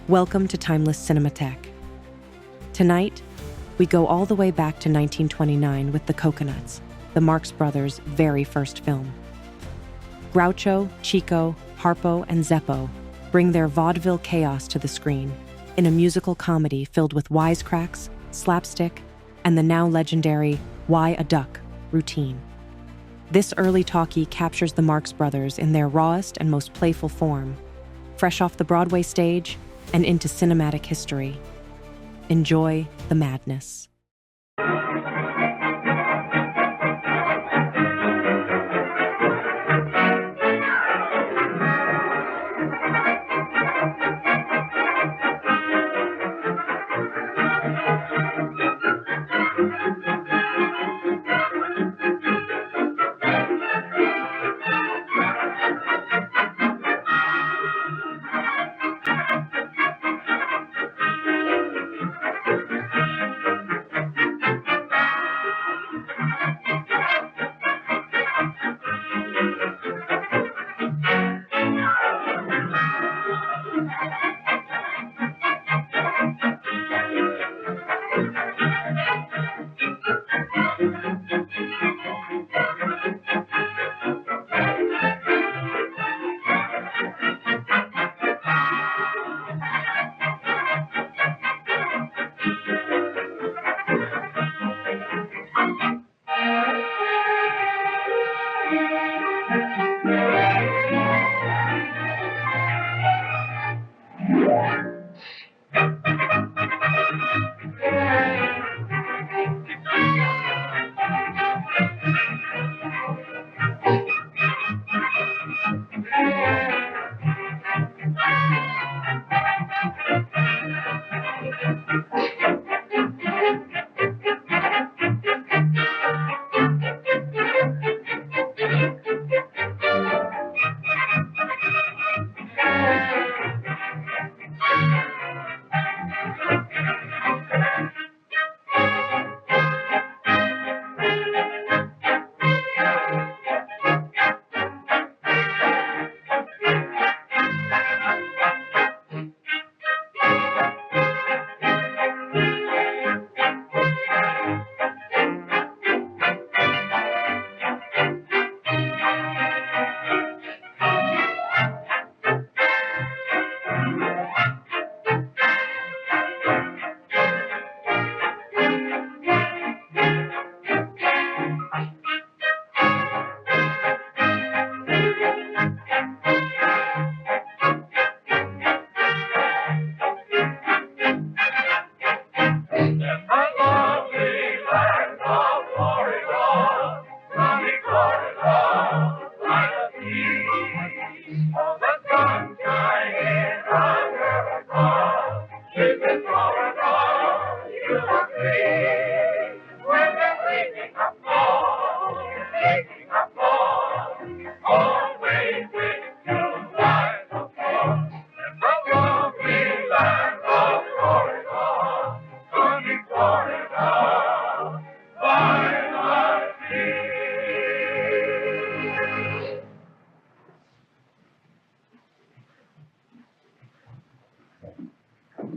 Welcome to Timeless Cinematheque. Tonight, we go all the way back to 1929 with the Cocoanuts, the Marx Brothers' very first film. Groucho, Chico, Harpo, and Zeppo bring their vaudeville chaos to the screen in a musical comedy filled with wisecracks, slapstick, and the now legendary "Why a Duck" routine. This early talkie captures the Marx Brothers in their rawest and most playful form, fresh off the Broadway stage and into cinematic history. Enjoy the madness.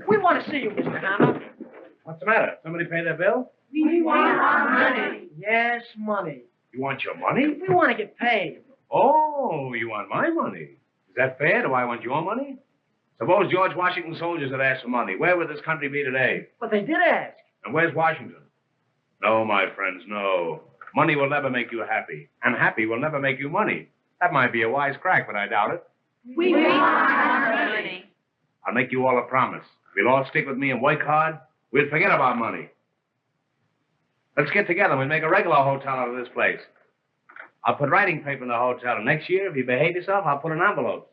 We want to see you, Mr. Hammer. What's the matter? Somebody pay their bill? We want our money. Yes, money. You want your money? We want to get paid. Oh, you want my money. Is that fair? Do I want your money? Suppose George Washington's soldiers had asked for money. Where would this country be today? But they did ask. And where's Washington? No, my friends, no. Money will never make you happy. And happy will never make you money. That might be a wise crack, but I doubt it. We want our money. I'll make you all a promise. If you'll all stick with me and work hard, we'll forget about money. Let's get together and we'll make a regular hotel out of this place. I'll put writing paper in the hotel, and next year, if you behave yourself, I'll put in envelopes.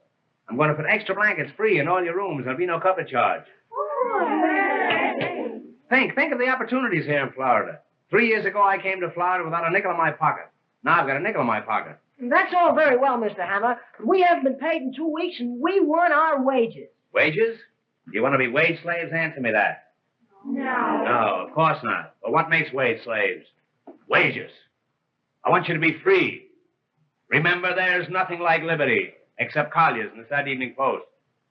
I'm going to put extra blankets free in all your rooms. There'll be no cover charge. Think of the opportunities here in Florida. 3 years ago, I came to Florida without a nickel in my pocket. Now I've got a nickel in my pocket. That's all very well, Mr. Hammer, but we haven't been paid in 2 weeks, and we want our wages. Wages? You want to be wage slaves? Answer me that. No. No, of course not. Well, what makes wage slaves? Wages. I want you to be free. Remember, there's nothing like liberty, except Collier's in the Saturday Evening Post.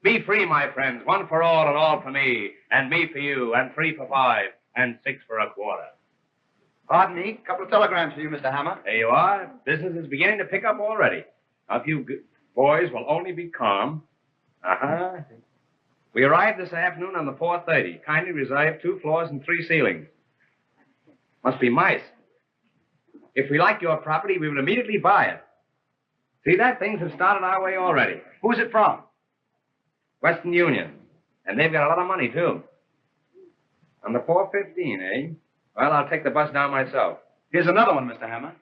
Be free, my friends, one for all and all for me, and me for you, and 3 for 5, and 6 for a quarter. Pardon me, a couple of telegrams for you, Mr. Hammer. There you are. Business is beginning to pick up already. Now, if you boys will only be calm. Uh-huh. We arrived this afternoon on the 4:30. Kindly reserve 2 floors and 3 ceilings. Must be mice. If we like your property, we will immediately buy it. See that? Things have started our way already. Who's it from? Western Union. And they've got a lot of money, too. On the 4:15, eh? Well, I'll take the bus down myself. Here's another one, Mr. Hammer.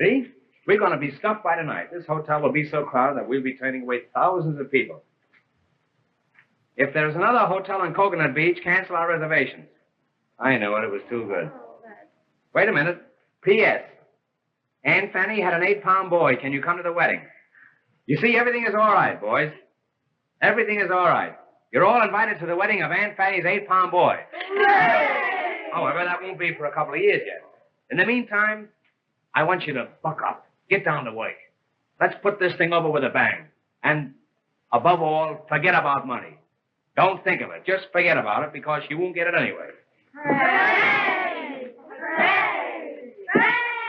See? We're going to be stuffed by tonight. This hotel will be so crowded that we'll be turning away thousands of people. If there's another hotel on Coconut Beach, cancel our reservations. I knew it. It was too good. Wait a minute. P.S. Aunt Fanny had an 8-pound boy. Can you come to the wedding? You see, everything is all right, boys. Everything is all right. You're all invited to the wedding of Aunt Fanny's 8-pound boy. However, that won't be for a couple of years yet. In the meantime, I want you to buck up. Get down to work. Let's put this thing over with a bang. And, above all, forget about money. Don't think of it. Just forget about it because you won't get it anyway. Hooray! Hooray! Hooray!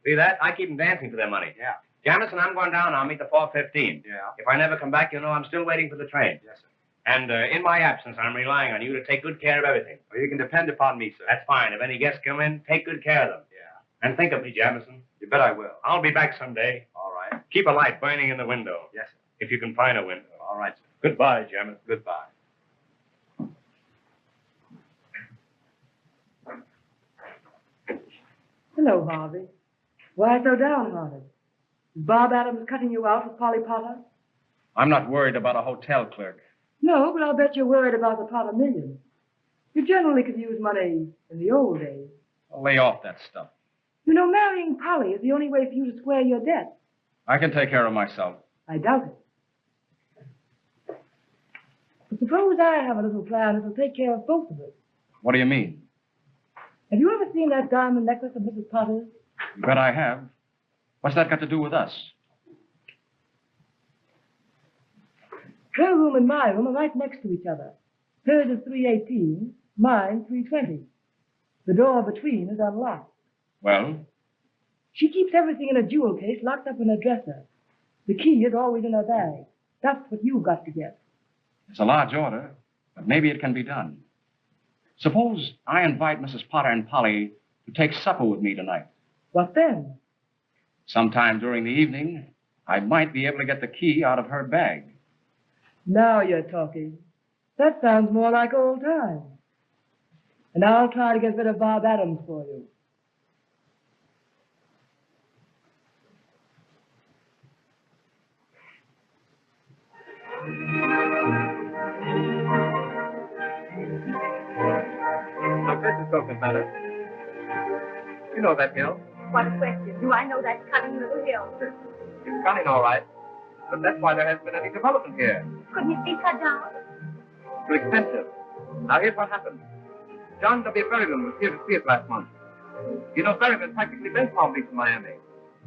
See that? I keep them dancing for their money. Yeah. Jamison, I'm going down. I'll meet the 4:15. Yeah. If I never come back, you'll know I'm still waiting for the train. Yes, sir. And in my absence, I'm relying on you to take good care of everything. Well, you can depend upon me, sir. That's fine. If any guests come in, take good care of them. Yeah. And think of me, Jamison. You bet I will. I'll be back someday. All right. Keep a light burning in the window. Yes, sir. If you can find a window. All right, sir. Goodbye, Jamison. Goodbye. Hello, Harvey. Why so downhearted? Is Bob Adams cutting you out with Polly Potter? I'm not worried about a hotel clerk. No, but I'll bet you're worried about the Potter million. You generally could use money in the old days. I'll lay off that stuff. You know, marrying Polly is the only way for you to square your debt. I can take care of myself. I doubt it. But suppose I have a little plan that'll take care of both of us. What do you mean? Have you ever seen that diamond necklace of Mrs. Potter's? You bet I have. What's that got to do with us? Her room and my room are right next to each other. Hers is 318, mine 320. The door between is unlocked. Well, She keeps everything in a jewel case locked up in her dresser. The key is always in her bag. That's what you've got to get. it's a large order, but maybe it can be done. Suppose I invite Mrs. Potter and Polly to take supper with me tonight. What then? Sometime during the evening, I might be able to get the key out of her bag. Now you're talking. That sounds more like old times. And I'll try to get rid of Bob Adams for you. Now, Mrs. Cocoanuts, you know that hill. What a question. Do I know that cunning little hill? It's cunning, all right. But that's why there hasn't been any development here. Couldn't it be cut down? Too expensive. Now, here's what happened. John W. Berlin was here to see it last month. You know, Berlin practically been Palm Beach in Miami.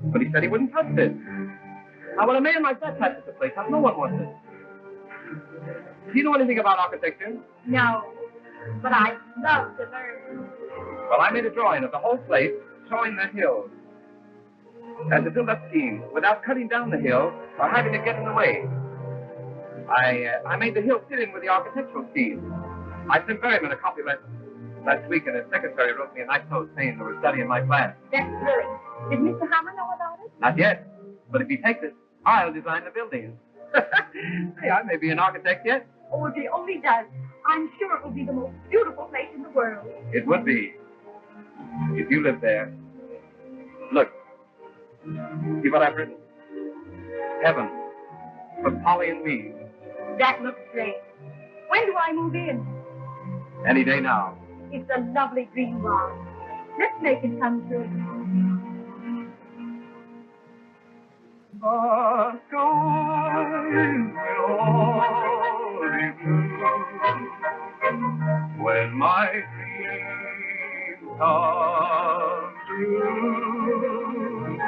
But he said he wouldn't touch this. Now, when a man like that touches the place, no one wants it. Do you know anything about architecture? No, but I'd love to learn. Well, I made a drawing of the whole place showing the hills. And to build up scheme without cutting down the hill or having it get in the way. I made the hill fit in with the architectural scheme. I sent Berryman a copy last week, and his secretary wrote me a nice note saying they were studying my plan. That's brilliant. Did Mr. Hammer know about it? Not yet, but if he takes it, I'll design the building. Hey, I may be an architect yet. Oh, if he only does, I'm sure it will be the most beautiful place in the world. It would be. If you lived there. Look. See what I've written? Heaven. For Polly and me. That looks great. When do I move in? Any day now. It's a lovely dream, Bob. Let's make it come true. The skies will all be blue when my dreams come true,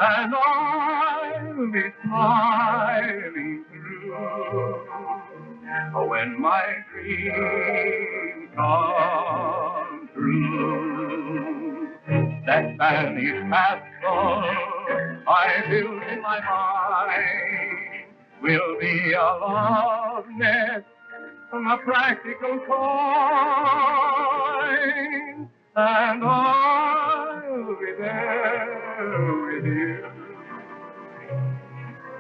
and I'll be smiling through when my dreams come true. That Spanish castle I built in my mind will be a love nest, a practical kind, and I'll be there with you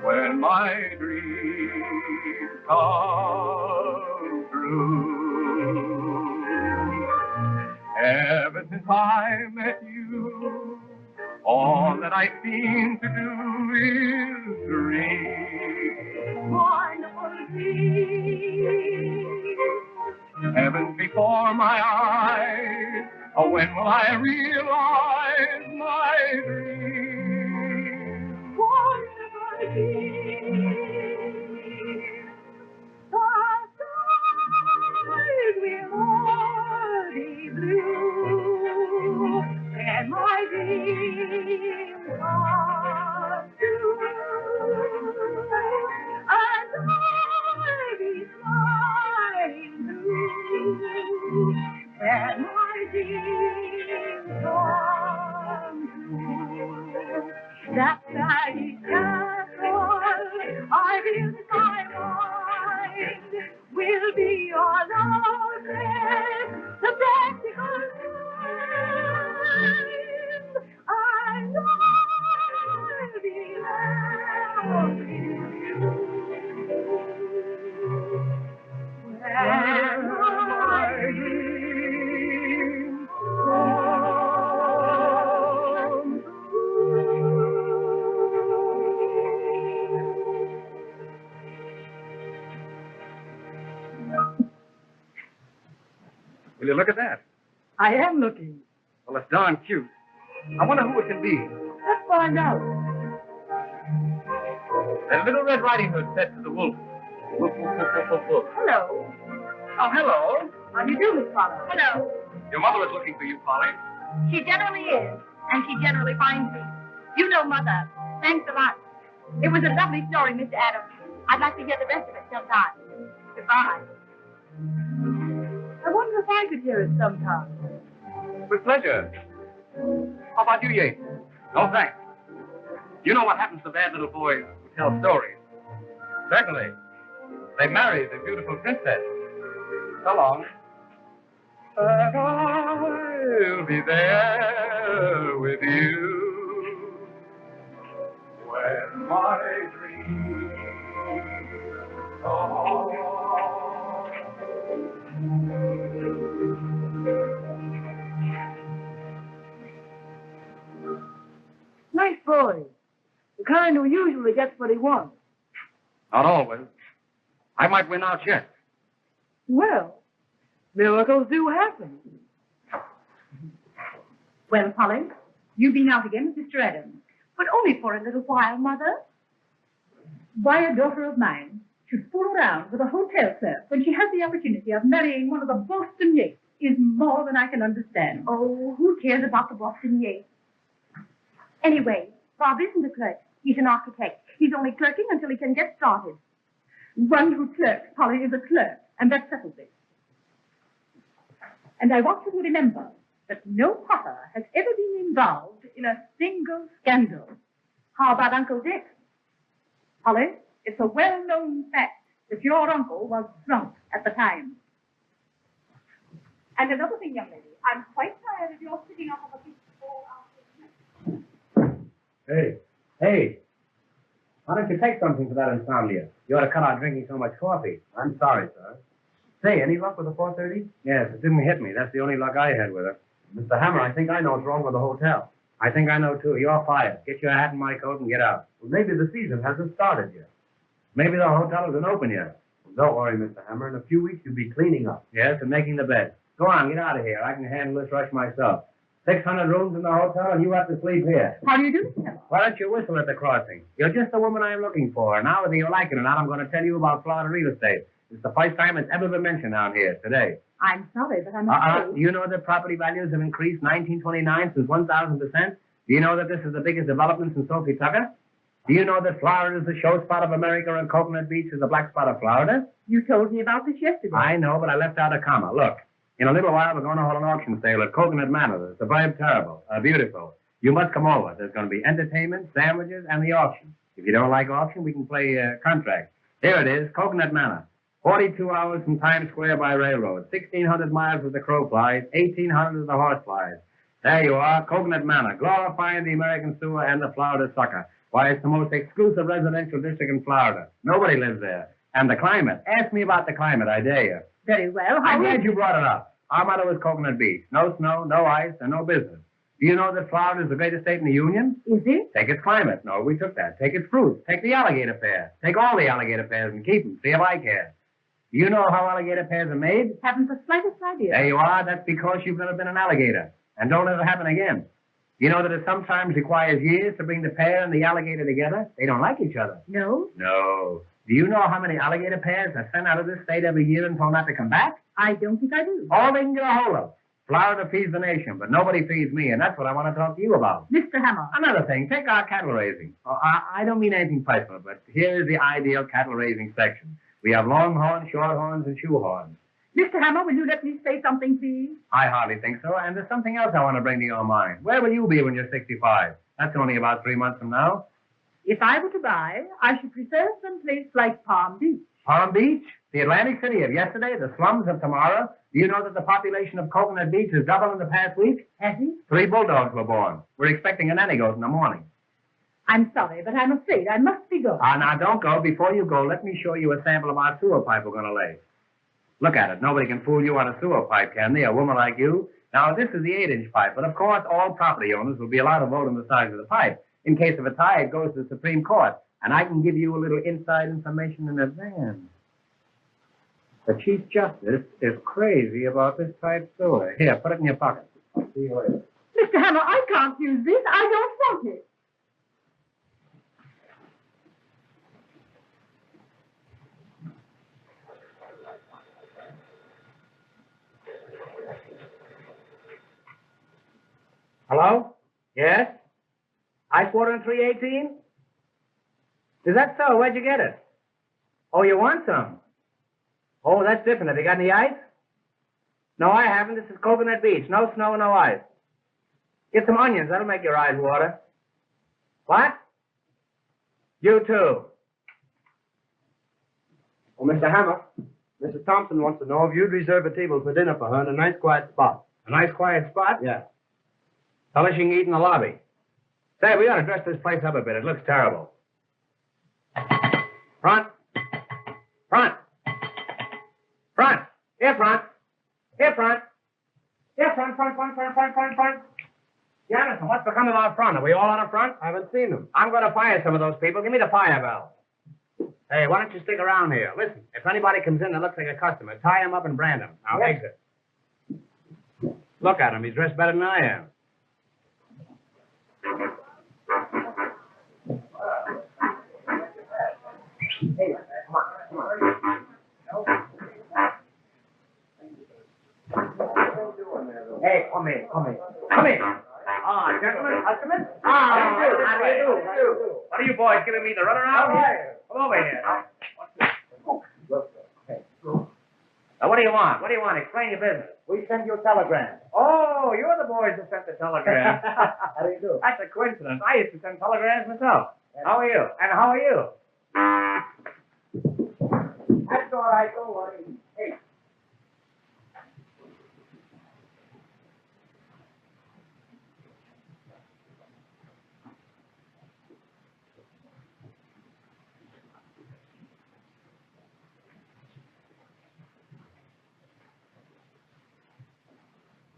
when my dreams come true. Ever since I met you, all that I seem to do is dream. Wonderful dream. Heaven's before my eyes. Oh, when will I realize my dream? Wonderful dream. The skies will all be blue, and my dreams come true, and I'll be smiling through, and my dreams come true. That Spanish castle I built in my mind will be your love nest, the practical kind. I know I'll be loving you when my dreams come true. Will you look at that? I am looking. Well, it's darn cute. I wonder who it can be. Let's find out. That Little Red Riding Hood said to the wolf. Woof, woof, woof, woof, woof, woof. Hello. Oh, hello. How do you do, Miss Potter? Hello. Your mother is looking for you, Polly. She generally is, and she generally finds me. You know, Mother. Thanks a lot. It was a lovely story, Mr. Adams. I'd like to hear the rest of it sometime. Goodbye. I wonder if I could hear it sometime. With pleasure. How about you, Yates? No, thanks. You know what happens to bad little boys who tell stories. Certainly. They marry the beautiful princess. So long. And I'll be there with you when my dreams come. Nice boy. The kind who usually gets what he wants. Not always. I might win out yet. Well, miracles do happen. Well, Polly, you've been out again with Mr. Adams. But only for a little while, Mother. Why a daughter of mine should fool around with a hotel clerk when she has the opportunity of marrying one of the Boston Yates is more than I can understand. Oh, who cares about the Boston Yates? Anyway, Bob isn't a clerk. He's an architect. He's only clerking until he can get started. One who clerks, Polly, is a clerk, and that settles it. And I want you to remember that no Potter has ever been involved in a single scandal. How about Uncle Dick? Polly, it's a well-known fact that your uncle was drunk at the time. And another thing, young lady, I'm quite tired of your sitting up on the beach all afternoon. Hey. Why don't you take something for that insomnia? You ought to cut out drinking so much coffee. I'm sorry, sir. Say, any luck with the 4:30? Yes, it didn't hit me. That's the only luck I had with her. Mr. Hammer, I think I know what's wrong with the hotel. I think I know, too. You're fired. Get your hat and my coat and get out. Well, maybe the season hasn't started yet. Maybe the hotel isn't open yet. Well, don't worry, Mr. Hammer. In a few weeks, you'll be cleaning up. Yes, and making the bed. Go on, get out of here. I can handle this rush myself. 600 rooms in the hotel, and you have to sleep here. How do you do, Mr. Why don't you whistle at the crossing? You're just the woman I'm looking for. Now, whether you like it or not, I'm going to tell you about Florida real estate. It's the first time it's ever been mentioned down here today. I'm sorry, but I'm afraid... You know that property values have increased 1929 since 1,000%? Do you know that this is the biggest development since Sophie Tucker? Do you know that Florida is the show spot of America and Coconut Beach is the black spot of Florida? You told me about this yesterday. I know, but I left out a comma. Look, in a little while, we're going to hold an auction sale at Coconut Manor. It's superb, terrible, beautiful. You must come over. There's going to be entertainment, sandwiches, and the auction. If you don't like auction, we can play contract. Here it is, Coconut Manor. 42 hours from Times Square by railroad. 1,600 miles as the crow flies. 1,800 as the horse flies. There you are, Coconut Manor, glorifying the American sewer and the Florida sucker. Why, it's the most exclusive residential district in Florida. Nobody lives there. And the climate. Ask me about the climate, I dare you. Very well. I'm glad you brought it up. Our motto is Coconut Beach. No snow, no ice, and no business. Do you know that Florida is the greatest state in the Union? Is it? Take its climate. No, we took that. Take its fruits. Take the alligator pear. Take all the alligator pears and keep them. See if I care. Do you know how alligator pears are made? Haven't the slightest idea. There you are. That's because you've never been an alligator. And don't let it happen again. You know that it sometimes requires years to bring the pear and the alligator together? They don't like each other. No? No. Do you know how many alligator pears are sent out of this state every year and told not to come back? I don't think I do. All they can get a hold of. Florida feeds the nation, but nobody feeds me, and that's what I want to talk to you about. Mr. Hammer. Another thing, take our cattle raising. Oh, I don't mean anything personal, but here's the ideal cattle raising section. We have longhorns, shorthorns, and shoehorns. Mr. Hammer, will you let me say something, please? I hardly think so, and there's something else I want to bring to your mind. Where will you be when you're 65? That's only about 3 months from now. If I were to buy, I should prefer some place like Palm Beach. Palm Beach? The Atlantic City of yesterday, the slums of tomorrow. Do you know that the population of Coconut Beach has doubled in the past week? Has it? 3 bulldogs were born. We're expecting a nanny goat in the morning. I'm sorry, but I'm afraid I must be going. Now, don't go. Before you go, let me show you a sample of our sewer pipe we're going to lay. Look at it. Nobody can fool you on a sewer pipe, can they? A woman like you. Now, this is the 8-inch pipe, but of course, all property owners will be allowed to vote on the size of the pipe. In case of a tie, it goes to the Supreme Court, and I can give you a little inside information in advance. The Chief Justice is crazy about this type sewer. Here, put it in your pocket. I'll see you later. Mr. Hammer, I can't use this. I don't want it. Hello? Yes? Ice water in 318? Is that so? Where'd you get it? Oh, you want some? Oh, that's different. Have you got any ice? No, I haven't. This is Coconut Beach. No snow, no ice. Get some onions. That'll make your eyes water. What? You too. Oh, Mr. Hammer, Mrs. Thompson wants to know if you'd reserve a table for dinner for her in a nice quiet spot. A nice quiet spot? Yeah. Tell her she can eat in the lobby. Say, we ought to dress this place up a bit. It looks terrible. Front. Front. Front. Here, front. Here, front. Here, front. Jonathan, what's become of our front? Are we all on a front? I haven't seen them. I'm going to fire some of those people. Give me the fire bell. Hey, why don't you stick around here? Listen, if anybody comes in that looks like a customer, tie him up and brand him. Now, Yes. exit. Look at him. He's dressed better than I am. Come in. Come in. Ah, gentlemen, customers. How do you do? What are you boys giving me the runaround here? Come over here. Now, what do you want? What do you want? Explain your business. We send you a telegram. Oh, you're the boys that sent the telegram. How do you do? That's a coincidence. I used to send telegrams myself. How are you? And how are you? That's all right. Don't worry. Hey.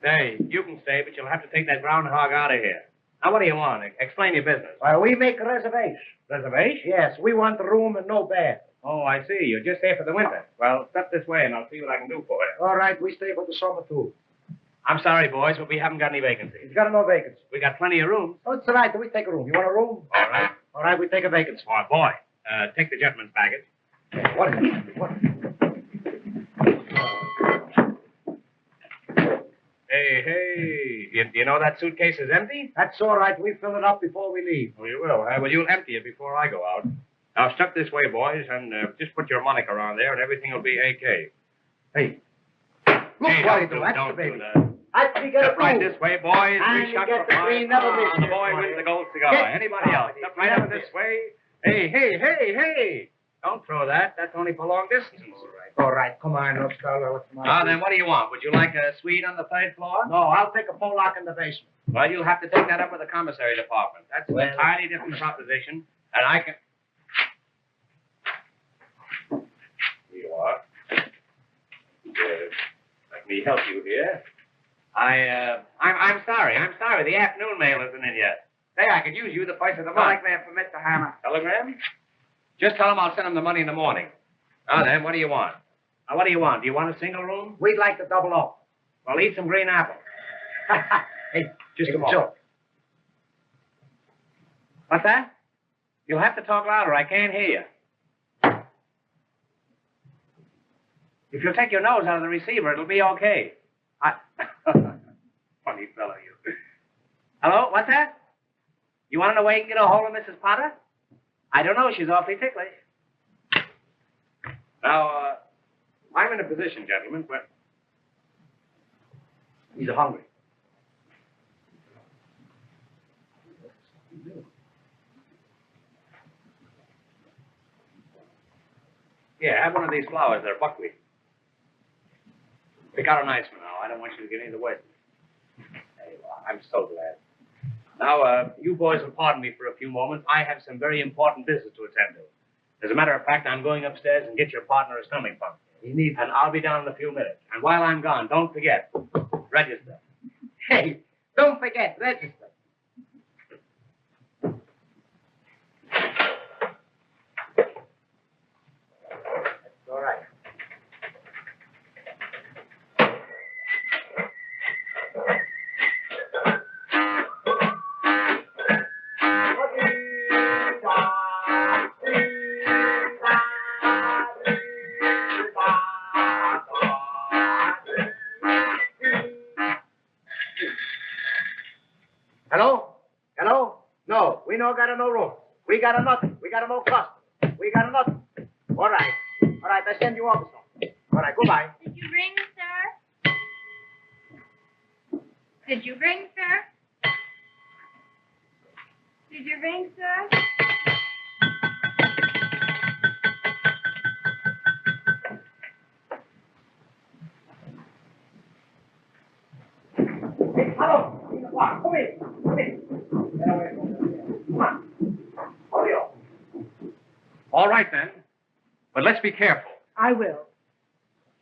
Say, you can stay, but you'll have to take that groundhog out of here. Now, what do you want? Explain your business. Well, we make a reservation. Reservation? Yes, we want the room and no bed. Oh, I see. You're just here for the winter. Well, step this way, and I'll see what I can do for you. All right, we stay for the summer, too. I'm sorry, boys, but we haven't got any vacancies. He's got no vacancy. We got plenty of rooms. Oh, it's all right. We take a room. You want a room? All right. All right, we take a vacancy. Oh, boy. Take the gentleman's baggage. What is it? What? Hey. You know that suitcase is empty? That's all right. We fill it up before we leave. Oh, you will. Well, you'll empty it before I go out. Now, step this way, boys, and just put your moniker on there, and everything will be AK. Hey. Look Hey, what don't That's the do baby. that. I think get a Step right room. this way, boys. And Three you shots get for the green, five. never miss The it. boy wins the gold cigar. Get- Anybody else? Step right over this way. Hey. Don't throw that. That's only for long distance. All right. Come on, let's go. What's my Now, then, what do you want? Would you like a suite on the third floor? No, I'll take a Pollock in the basement. Well, you'll have to take that up with the commissary department. That's an Well- entirely different proposition, and I can... Here you are. Let me help you here. I'm sorry. The afternoon mail isn't in yet. Say, I could use you the price of the month. Telegram for Mr. Hammer. Telegram? Just tell him I'll send him the money in the morning. Now then, what do you want? Now, what do you want? Do you want a single room? We'd like to double up. Well, eat some green apples. Hey, Just hey, a moment. Joe. What's that? You'll have to talk louder. I can't hear you. If you'll take your nose out of the receiver, it'll be okay. Funny fellow, you. Hello? What's that? You want to know where you can get a hold of Mrs. Potter? I don't know. She's awfully ticklish. Now, I'm in a position, gentlemen, where... He's hungry. Yeah, have one of these flowers. They're buckwheat. Pick out a nice one now. I don't want you to get any of the wet. There you are. I'm so glad. Now, you boys will pardon me for a few moments. I have some very important business to attend to. As a matter of fact, I'm going upstairs and get your partner a stomach pump. He needs... And I'll be down in a few minutes. And while I'm gone, don't forget, register. Hey, don't forget, register. That's all right. Hello? Hello? No, we no got no room. We got a nothing. We got no custom. We got a nothing. All right. All right, I send you off something. All right, goodbye. Did you ring, sir? Did you ring, sir? Did you ring, sir? Hey, hello. Come in. Come in. Come on. Hurry up. All right, then. But let's be careful. I will.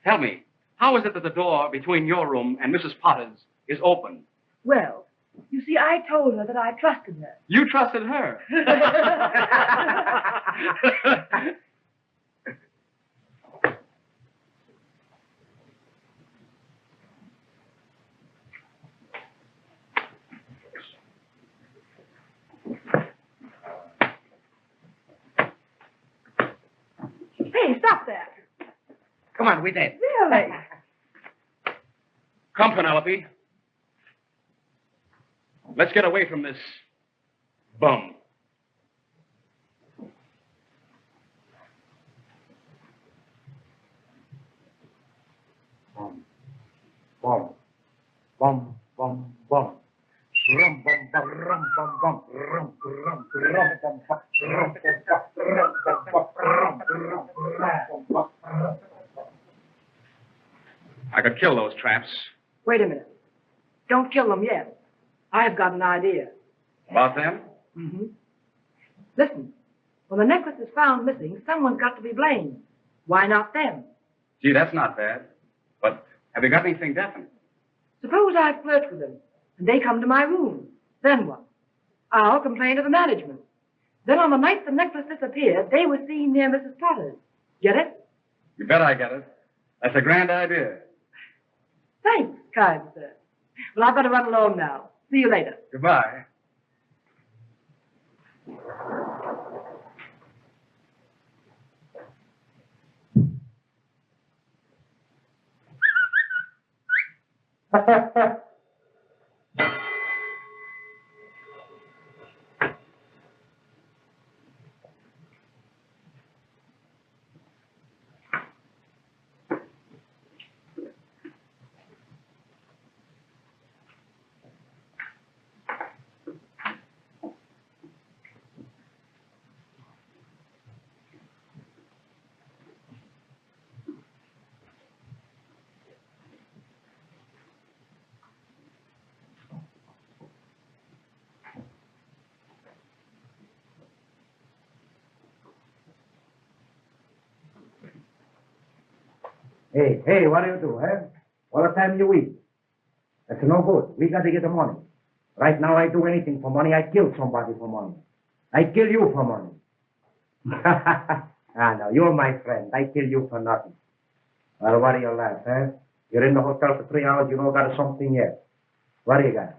Tell me, how is it that the door between your room and Mrs. Potter's is open? Well, you see, I told her that I trusted her. You trusted her. Hey, stop that. Come on, we did. Really? Come, Penelope. Let's get away from this bum. Bum, bum, bum, bum. Rum, bum, bum, rum, bum, bum, rum, rum, rum, bum, bum, rum, bum, bum, rum, rum, rum, rum. I could kill those traps. Wait a minute. Don't kill them yet. I've got an idea. About them? Mm-hmm. Listen, when the necklace is found missing, someone's got to be blamed. Why not them? Gee, that's not bad. But have you got anything definite? Suppose I flirt with them, and they come to my room. Then what? I'll complain to the management. Then on the night the necklace disappeared, they were seen near Mrs. Potter's. Get it? You bet I get it. That's a grand idea. Thanks, kind sir. Well, I better run along now. See you later. Goodbye. Hey, what do you do, eh? All the time you eat. That's no good. We got to get the money. Right now, I do anything for money. I kill somebody for money. I kill you for money. No, you're my friend. I kill you for nothing. Well, what do you laugh, eh? You're in the hotel for 3 hours, you don't got something yet. What do you got?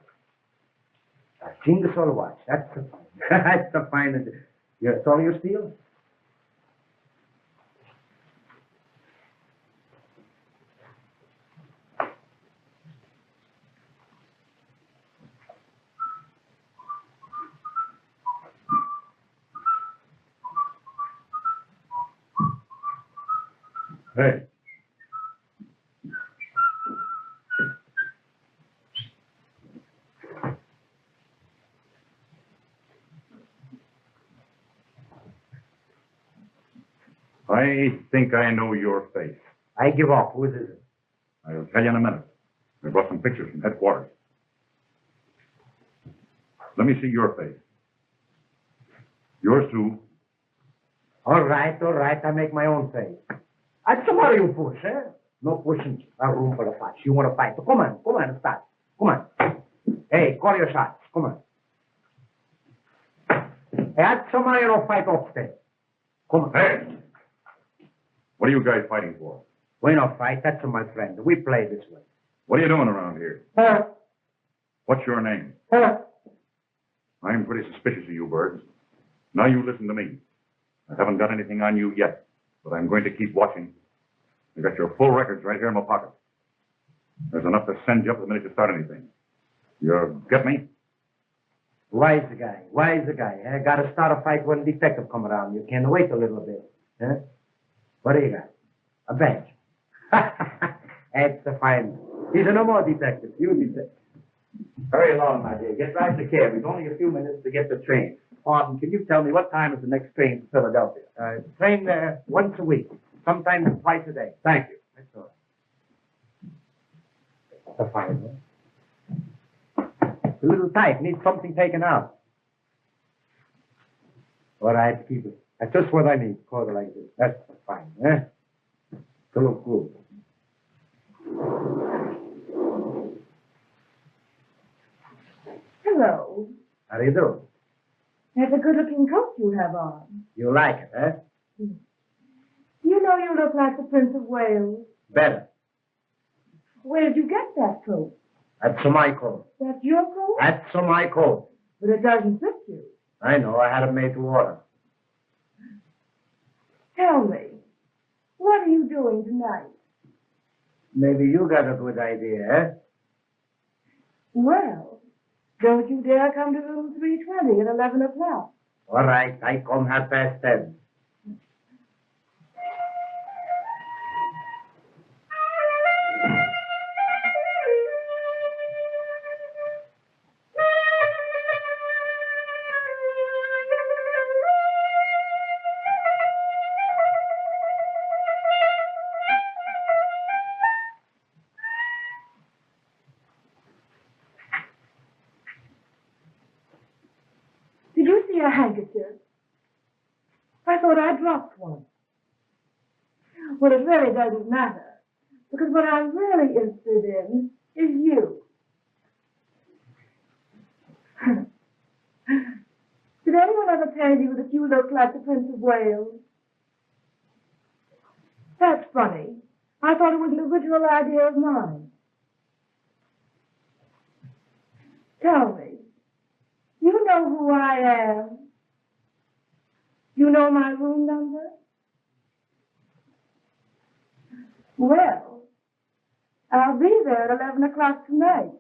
A Chingasol watch. That's the fine. That's the fine. That's all you steal? Hey. I think I know your face. I give up. Who is it? I'll tell you in a minute. I brought some pictures from headquarters. Let me see your face. Yours too. All right. I make my own face. That's somebody you push, eh? No pushing a room for the fight. You want to fight? So come on, start. Come on. Hey, call your shots. Come on. Hey, that's somebody you don't fight upstairs. Come on. Hey! What are you guys fighting for? We don't fight. That's my friend. We play this way. What are you doing around here? Huh? What's your name? Huh? I'm pretty suspicious of you birds. Now you listen to me. I haven't got anything on you yet, but I'm going to keep watching. I got your full records right here in my pocket. There's enough to send you up the minute you start anything. You get me? Wise guy. Eh? Got to start a fight when detective come around. You can't wait a little bit. Eh? What do you got? A badge. That's the fine. He's no more detective. You detective. Hurry along, my dear. Get right in the cab. We've only a few minutes to get the train. Pardon, can you tell me what time is the next train to Philadelphia? Train once a week. Sometimes twice a day. Thank you. That's all. That's a fine one. It's a little tight. Needs something taken out. All right, keep it. That's just what I need. Quarter like this. That's fine, eh? To look good. Hello. How do you do? That's a good-looking coat you have on. You like it, eh? You know you look like the Prince of Wales. Better. Where did you get that coat? That's my coat. That's your coat? That's my coat. But it doesn't fit you. I know. I had it made to order. Tell me, what are you doing tonight? Maybe you got a good idea, eh? Well, Don't you dare come to room 320 at 11 o'clock. All right, I come 10:30. Did you see a handkerchief? I thought I dropped one. Well, it really doesn't matter, because what I'm really interested in is you. Did anyone ever tell you that you look like the Prince of Wales? That's funny. I thought it was an original idea of mine. Tell me, you know who I am? You know my room number? Well, I'll be there at 11 o'clock tonight.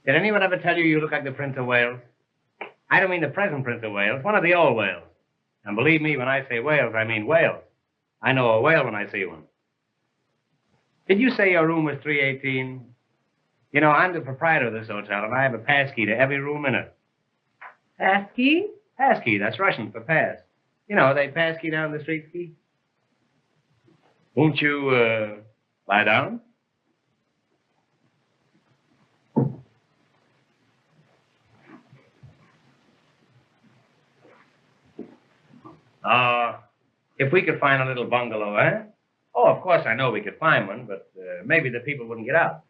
Did anyone ever tell you you look like the Prince of Wales? I don't mean the present Prince of Wales, one of the old Wales. And believe me, when I say Wales, I mean Wales. I know a whale when I see one. Did you say your room was 318? You know, I'm the proprietor of this hotel, and I have a pass key to every room in it. Pass key? Pass key, that's Russian for pass. You know, they pass key down the street key. Won't you, lie down? If we could find a little bungalow, eh? Oh, of course, I know we could find one, but maybe the people wouldn't get out.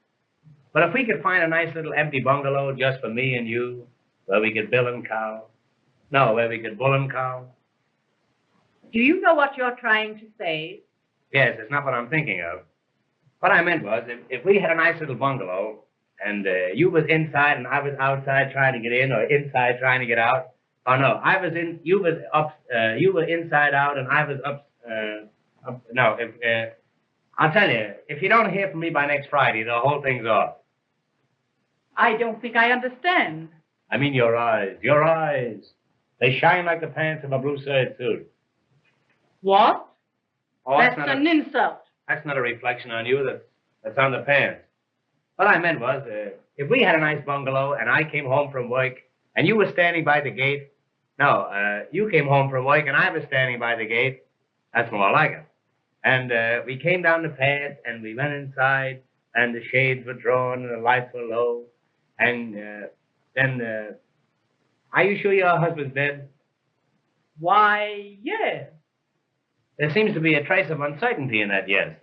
But if we could find a nice little empty bungalow just for me and you, where we could bill and cow. No, where we could bull and cow. Do you know what you're trying to say? Yes, it's not what I'm thinking of. What I meant was, if we had a nice little bungalow, and you was inside and I was outside trying to get in, or inside trying to get out. Oh no, I was in. You was up. You were inside out, and I was up. No, I'll tell you. If you don't hear from me by next Friday, the whole thing's off. I don't think I understand. I mean your eyes. Your eyes. They shine like the pants of a blue suede suit. What? Oh, That's an insult. That's not a reflection on you. That's on the pants. What I meant was, if we had a nice bungalow and I came home from work and you were standing by the gate. No, you came home from work and I was standing by the gate. That's more like it. And we came down the path and we went inside and the shades were drawn and the lights were low. And then, are you sure your husband's dead? Why, yes. There seems to be a trace of uncertainty in that yes.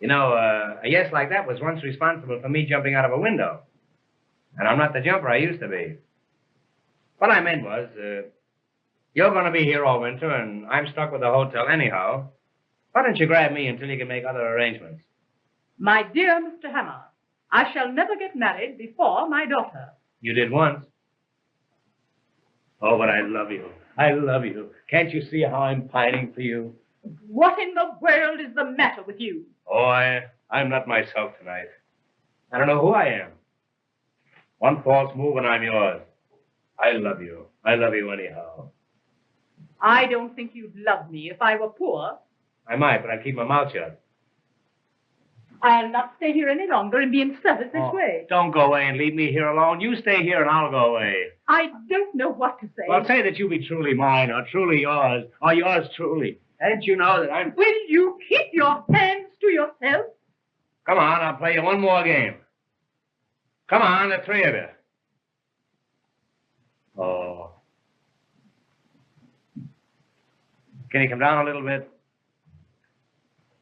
You know, a yes like that was once responsible for me jumping out of a window. And I'm not the jumper I used to be. What I meant was, you're going to be here all winter, and I'm stuck with the hotel anyhow. Why don't you grab me until you can make other arrangements? My dear Mr. Hammer, I shall never get married before my daughter. You did once. Oh, but I love you. I love you. Can't you see how I'm pining for you? What in the world is the matter with you? Oh, I'm not myself tonight. I don't know who I am. One false move and I'm yours. I love you. I love you anyhow. I don't think you'd love me if I were poor. I might, but I'd keep my mouth shut. I'll not stay here any longer and be in service this way. Don't go away and leave me here alone. You stay here and I'll go away. I don't know what to say. Well, say that you be truly mine, or truly yours, or yours truly. Don't you know that I'm... Will you keep your hands to yourself? Come on, I'll play you one more game. Come on, the three of you. Oh. Can you come down a little bit?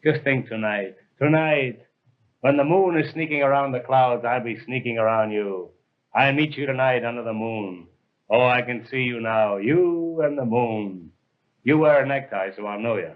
Just think tonight. Tonight, when the moon is sneaking around the clouds, I'll be sneaking around you. I'll meet you tonight under the moon. Oh, I can see you now. You and the moon. You wear a necktie, so I'll know you.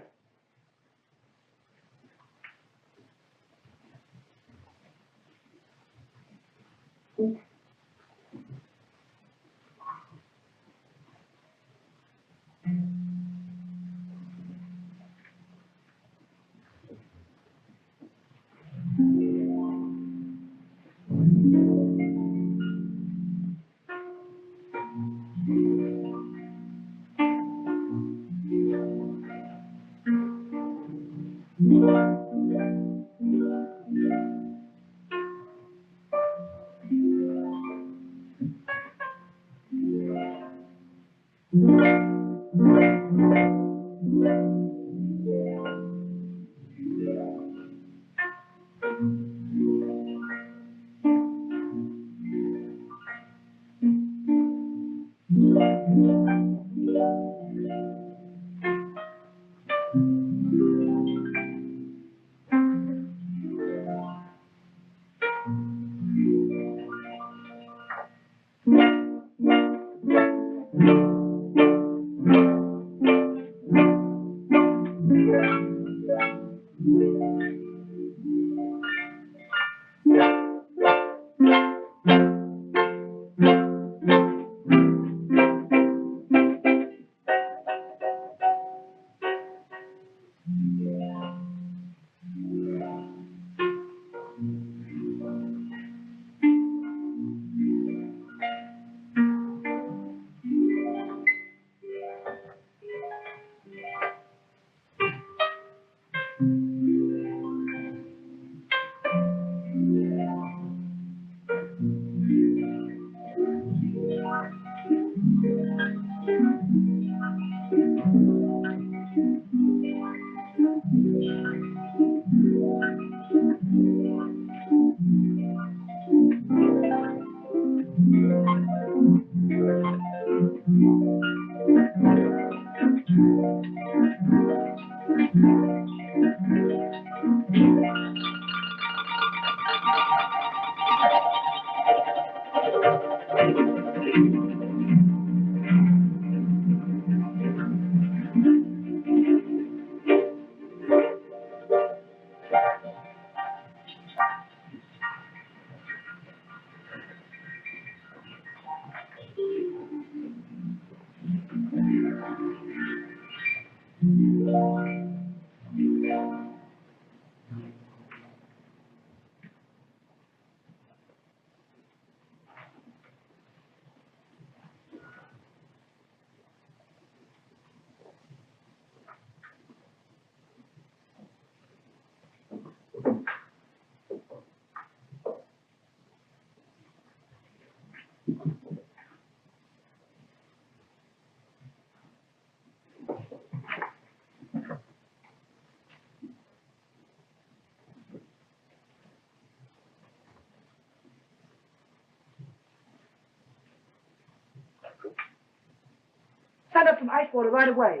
Send up some ice water right away.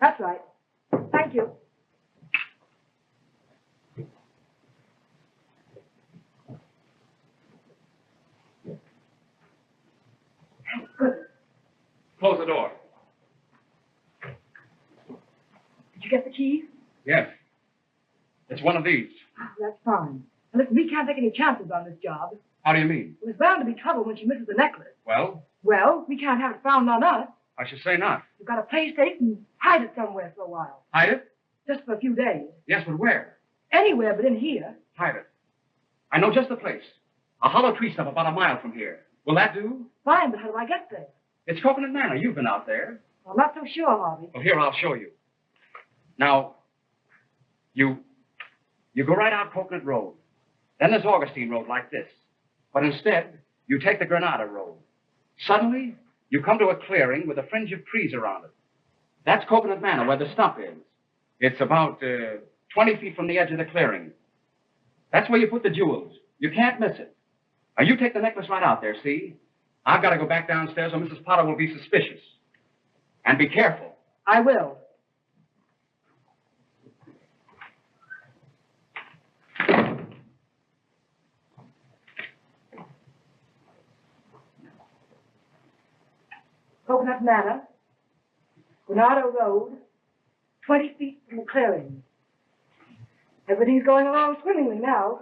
That's right. Thank you. Good. Close the door. Did you get the keys? Yes. It's one of these. Oh, that's fine. And listen, we can't take any chances on this job. How do you mean? There's bound to be trouble when she misses the necklace. Well, Well, we can't have it found on us. I should say not. We've got to play safe and hide it somewhere for a while. Hide it? Just for a few days. Yes, but where? Anywhere but in here. Hide it. I know just the place. A hollow tree stump about a mile from here. Will that do? Fine, but how do I get there? It's Coconut Manor. You've been out there. I'm not so sure, Harvey. Well, here, I'll show you. Now, you go right out Coconut Road. Then there's Augustine Road like this. But instead, you take the Granada Road. Suddenly, you come to a clearing with a fringe of trees around it. That's Coconut Manor, where the stump is. It's about 20 feet from the edge of the clearing. That's where you put the jewels. You can't miss it. Now, you take the necklace right out there, see? I've got to go back downstairs or Mrs. Potter will be suspicious. And be careful. I will. Coconut Manor, Granada Road, 20 feet from the clearing. Everything's going along swimmingly now.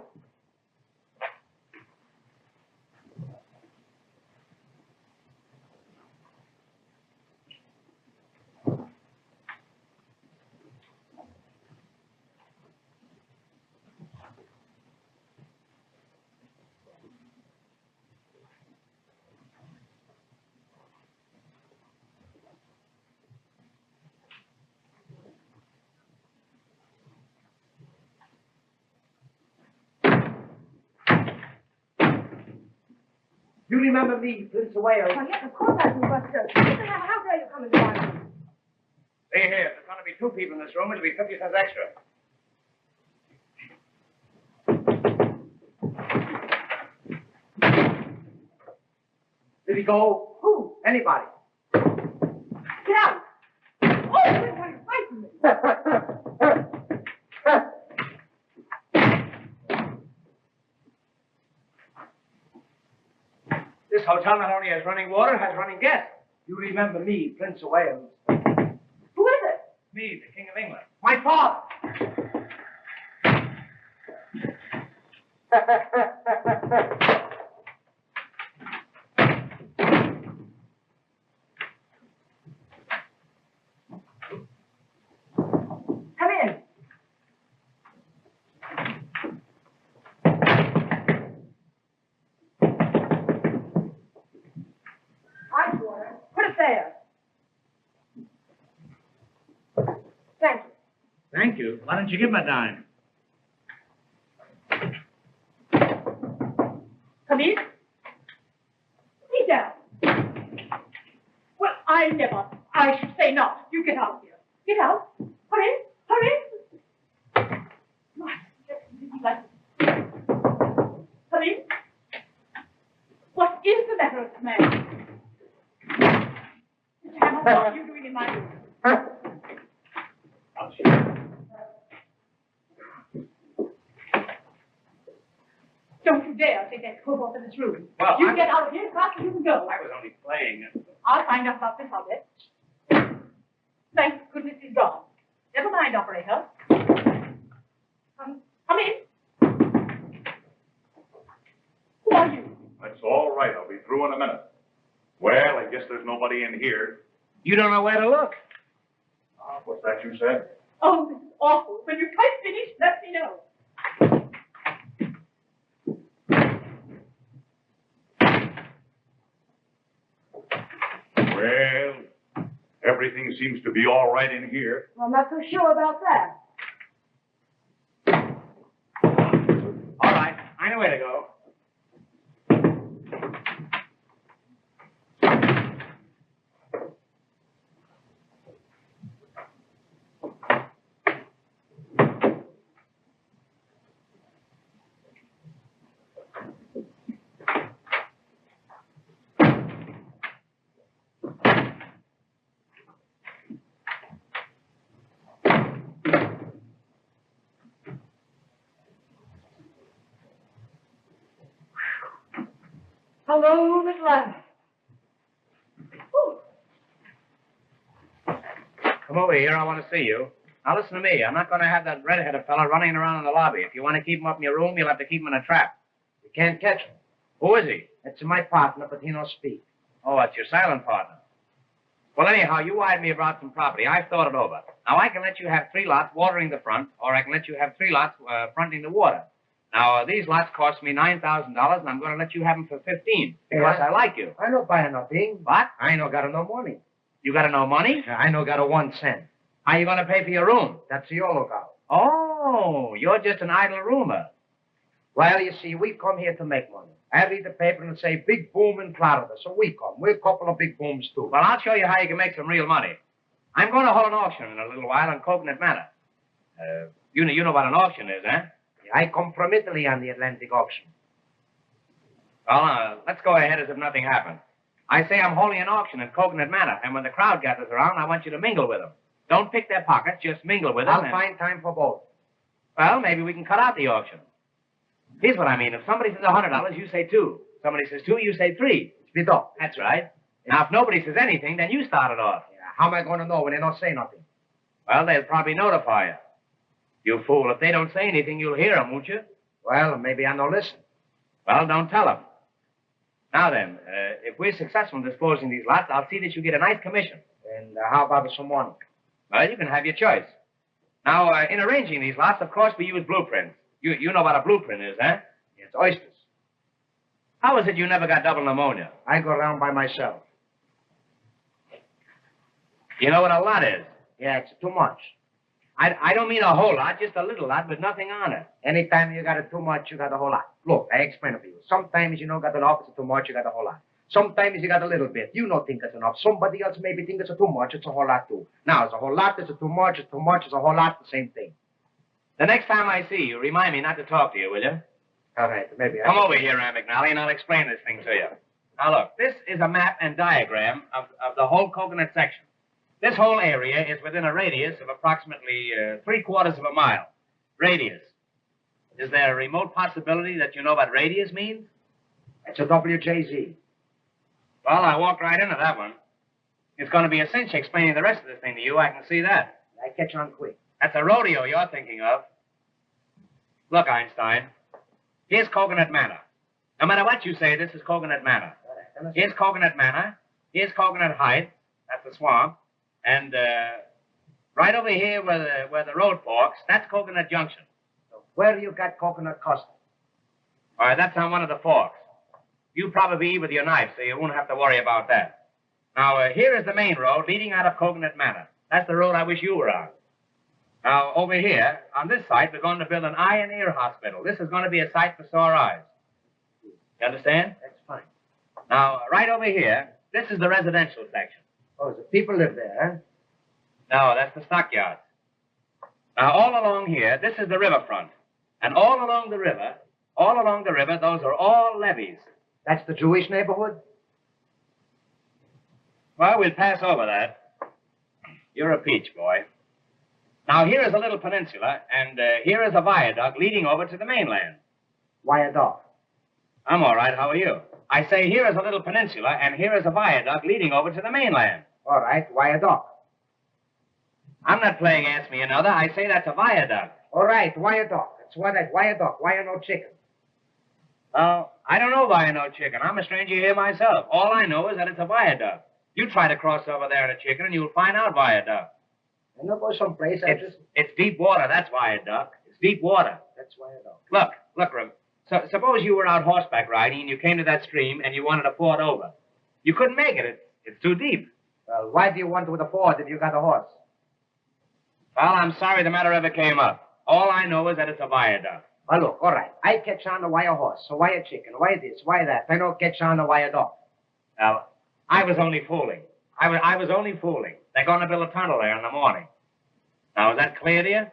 You remember me, Prince of Wales? Well, yes, of course I do, but how dare you come into my room? See here, there's going to be 2 people in this room. It'll be 50 cents extra. Did he go? Who? Anybody. Get out! Oh, everybody's fighting me. This hotel not only has running water, has running gas. You remember me, Prince of Wales? Who is it? Me, the King of England. My father! Come in. Ice water. Put it there. Thank you. Thank you. Why don't you give him a dime? Come in. Sit down. Well, I never. I should say not. You get out of here. Get out. Hurry. Hurry. My, hurry. What is the matter with the man? Mr. Hamilton, what are you doing in my room? Don't you dare take that coat off in this room. Well, you get out of here as fast as you can go. I was only playing. I'll find out about this object. Thank goodness he's gone. Never mind, operator. Come in. Who are you? That's all right. I'll be through in a minute. Well, I guess there's nobody in here. You don't know where to look. What's that you said? Oh, this is awful. When you're quite finished, let me know. Well, everything seems to be all right in here. Well, I'm not so sure about that. All right. I know where to go. Alone at last. Ooh. Come over here. I want to see you. Now, listen to me. I'm not going to have that red-headed fella running around in the lobby. If you want to keep him up in your room, you'll have to keep him in a trap. You can't catch him. Who is he? It's my partner, but he don't speak. Oh, that's your silent partner. Well, anyhow, you wired me about some property. I've thought it over. Now, I can let you have 3 lots watering the front, or I can let you have 3 lots fronting the water. Now, these lots cost me $9,000, and I'm going to let you have them for 15 because I like you. I no buy nothing. What? I no got no money. You got no money? I no got a 1 cent. How you going to pay for your room? That's your lookout. Oh, you're just an idle rumor. Well, you see, we come here to make money. I read the paper and it say big boom in Florida, so we come. We're a couple of big booms, too. Well, I'll show you how you can make some real money. I'm going to hold an auction in a little while on Coconut Manor. You know what an auction is, eh? I come from Italy on the Atlantic auction. Well, let's go ahead as if nothing happened. I say I'm holding an auction at Coconut Manor, and when the crowd gathers around, I want you to mingle with them. Don't pick their pockets, just mingle with them. I'll find time for both. Well, maybe we can cut out the auction. Here's what I mean. If somebody says $100, you say 2. Somebody says 2, you say 3. Split up. That's right. Now, if nobody says anything, then you start it off. Yeah, how am I going to know when they don't say nothing? Well, they'll probably notify you. You fool. If they don't say anything, you'll hear them, won't you? Well, maybe I no listen. Well, don't tell them. Now then, if we're successful in disposing these lots, I'll see that you get a nice commission. And how about some money? Well, you can have your choice. Now, in arranging these lots, of course, we use blueprints. You know what a blueprint is, eh? It's oysters. How is it you never got double pneumonia? I go around by myself. You know what a lot is? Yeah, it's too much. I don't mean a whole lot, just a little lot with nothing on it. Anytime you got it too much, you got a whole lot. Look, I explain it to you. Sometimes you don't got an opposite too much, you got a whole lot. Sometimes you got a little bit. You don't think it's enough. Somebody else maybe think it's too much, it's a whole lot too. Now, it's a whole lot, it's a too much, it's a whole lot, the same thing. The next time I see you, remind me not to talk to you, will you? All right, maybe Come over here, Aunt McNally, and I'll explain this thing to you. Now, look, this is a map and diagram of the whole Coconut section. This whole area is within a radius of approximately 3/4 of a mile. Radius. Is there a remote possibility that you know what radius means? It's a WJZ. Well, I walked right into that one. It's going to be a cinch explaining the rest of this thing to you. I can see that. I catch on quick. That's a rodeo you're thinking of. Look, Einstein, here's Coconut Manor. No matter what you say, this is Coconut Manor. Here's Coconut Manor. Here's Coconut Heights. That's the swamp. And right over here where the road forks, that's Coconut Junction. So where you got Coconut Custom? All right, that's on one of the forks. You probably eat with your knife, so you won't have to worry about that. Now, here is the main road leading out of Coconut Manor. That's the road I wish you were on. Now, over here, on this site, we're going to build an eye and ear hospital. This is going to be a site for sore eyes. You understand? That's fine. Now, right over here, this is the residential section. Oh, the people live there, huh? No, that's the stockyards. Now, all along here, this is the riverfront. And all along the river, those are all levees. That's the Jewish neighborhood? Well, we'll pass over that. You're a peach, boy. Now, here is a little peninsula, and here is a viaduct leading over to the mainland. Viaduct. I'm all right. How are you? I say here is a little peninsula, and here is a viaduct leading over to the mainland. All right, viaduct. I'm not playing Ask Me Another. I say that's a viaduct. All right, viaduct. That's what I viaduct. Why no chicken? Well, I don't know why I know chicken. I'm a stranger here myself. All I know is that it's a viaduct. You try to cross over there in a chicken, and you'll find out viaduct. I know go someplace. It's deep water. That's viaduct. It's deep water. That's viaduct. Look, Rim. So, suppose you were out horseback riding, and you came to that stream, and you wanted to ford over. You couldn't make it. It's too deep. Well, why do you want with a ford if you got a horse? Well, I'm sorry the matter ever came up. All I know is that it's a viaduct. Well, look, all right. I catch on the why a horse, so why a chicken, why this, why that. I don't catch on the why a dog. Now, I was only fooling. I was only fooling. They're going to build a tunnel there in the morning. Now, is that clear to you?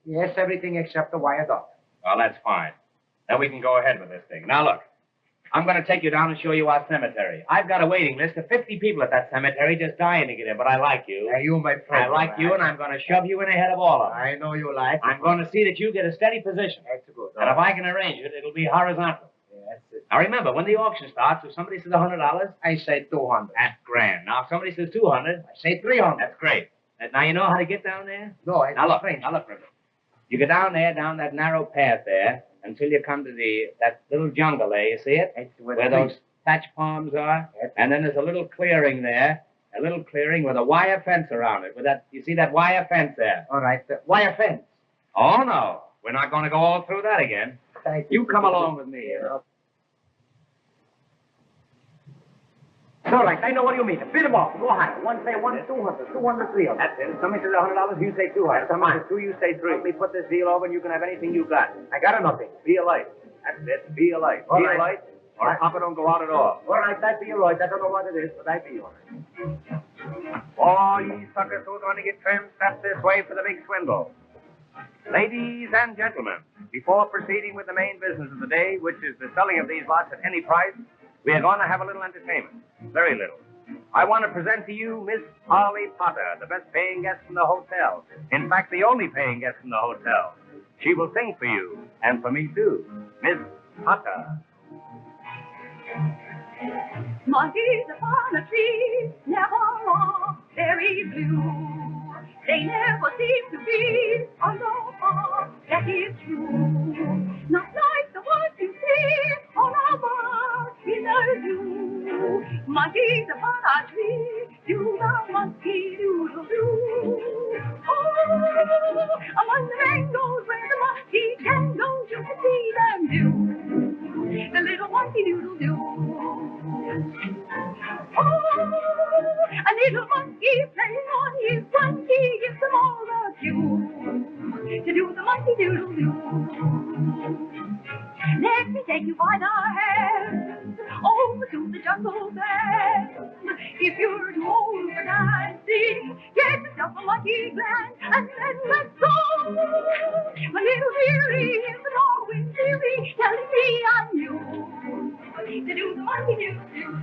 Yes, everything except the why a dog. Well, that's fine. Then we can go ahead with this thing. Now, look. I'm going to take you down and show you our cemetery. I've got a waiting list of 50 people at that cemetery just dying to get in, but I like you. Yeah, you, my friend. I like you, and I'm going to shove you in ahead of all of them. I know you like. I'm going to see that you get a steady position. That's good. And if I can arrange it, it'll be horizontal. Yeah, that's it. Now, remember, when the auction starts, if somebody says $100, I say 200. that's grand. Now, if somebody says $200, I say 300. that's great. Now, you know how to get down there? No, I Now, look, French. River. You go down there, down that narrow path there, until you come to that little jungle there. You see it? That's Where those thatch palms are. And then there's a little clearing there, a little clearing with a wire fence around it. You see that wire fence there? All right, wire fence. Oh, no. We're not going to go all through that again. Thank You come along with me, you know. It's all right. I know what you mean. Bid them off. Go higher. One say 1, 200. 200, 300. That's it. If somebody says $100, you say 200. Somebody says 2, you say 3. Let me put this deal over and you can have anything you got. I got nothing. Be a light. That's it. Be a light. All Be right. a light, or Papa don't go out at all. All right, that be all right. I don't know what it is, but I be all right. All you suckers who are going to get trimmed, step this way for the big swindle. Ladies and gentlemen, before proceeding with the main business of the day, which is the selling of these lots at any price, we are going to have a little entertainment. Very little. I want to present to you Miss Polly Potter, the best paying guest in the hotel. In fact, the only paying guest in the hotel. She will sing for you, and for me too. Miss Potter. Monkeys upon a tree never are very blue. They never seem to be alone. That is true. Not like the ones you see on our bar in the zoo. Monkeys upon a tree, do the monkey doodle doo. Oh, among the mangoes where the monkey can go, you can see them do. The little monkey doodle doo. Oh, a little monkey playing on his monkey gives them all the cue to do the monkey doodle doo. Let me take you by the hand over to the jungle band. If you're too old for dancing, get yourself a lucky glance and then let's go. My little dearie is the Norway theory telling me I'm you to do the monkey doodle doo.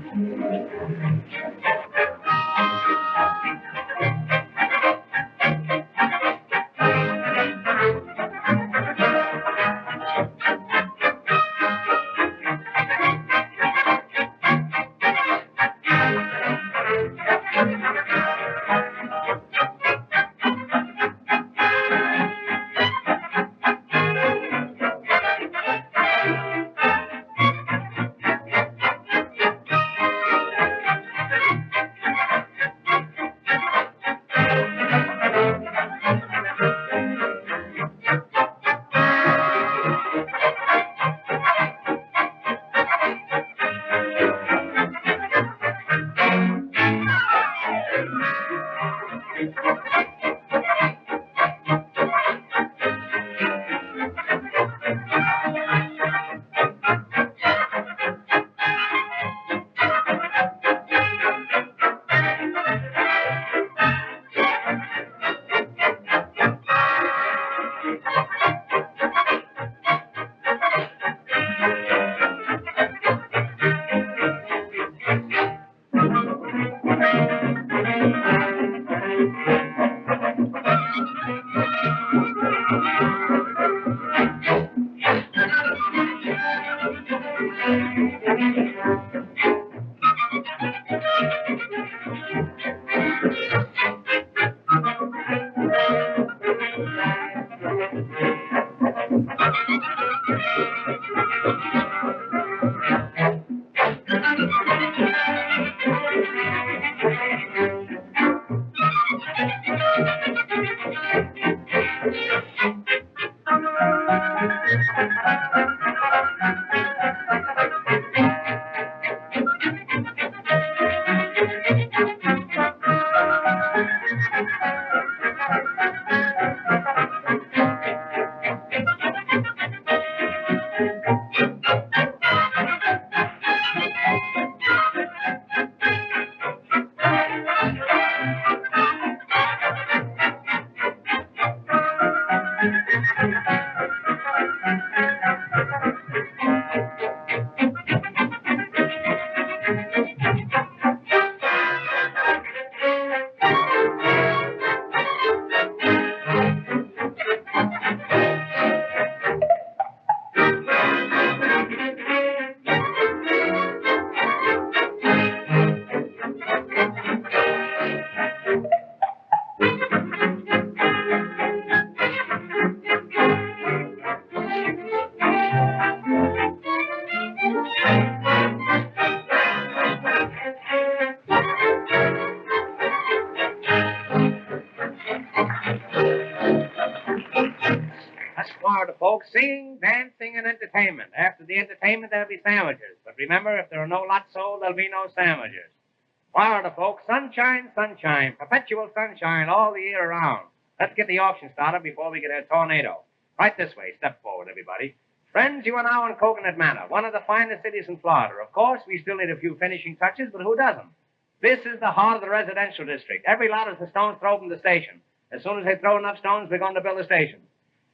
Now, the folks, singing, dancing, and entertainment. After the entertainment, there'll be sandwiches. But remember, if there are no lots sold, there'll be no sandwiches. Now, the folks, sunshine, sunshine, perpetual sunshine all the year around. Let's get the auction started before we get a tornado. Right this way. Step forward, everybody. Friends, you are now in Coconut Manor, one of the finest cities in Florida. Of course, we still need a few finishing touches, but who doesn't? This is the heart of the residential district. Every lot is a stone's throw from the station. As soon as they throw enough stones, we're going to build a station.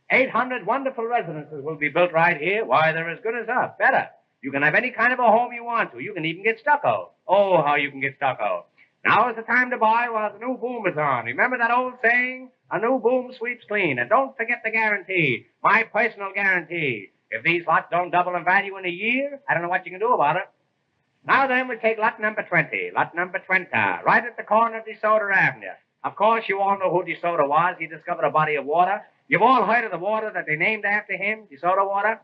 800 wonderful residences will be built right here. Why, they're as good as us. Better. You can have any kind of a home you want to. You can even get stucco. Oh, how you can get stucco. Now is the time to buy while the new boom is on. Remember that old saying? A new boom sweeps clean. And don't forget the guarantee. My personal guarantee. If these lots don't double in value in a year, I don't know what you can do about it. Now then, we take lot number 20. Lot number 20. Right at the corner of DeSoto Avenue. Of course, you all know who DeSoto was. He discovered a body of water. You've all heard of the water that they named after him, DeSoto water.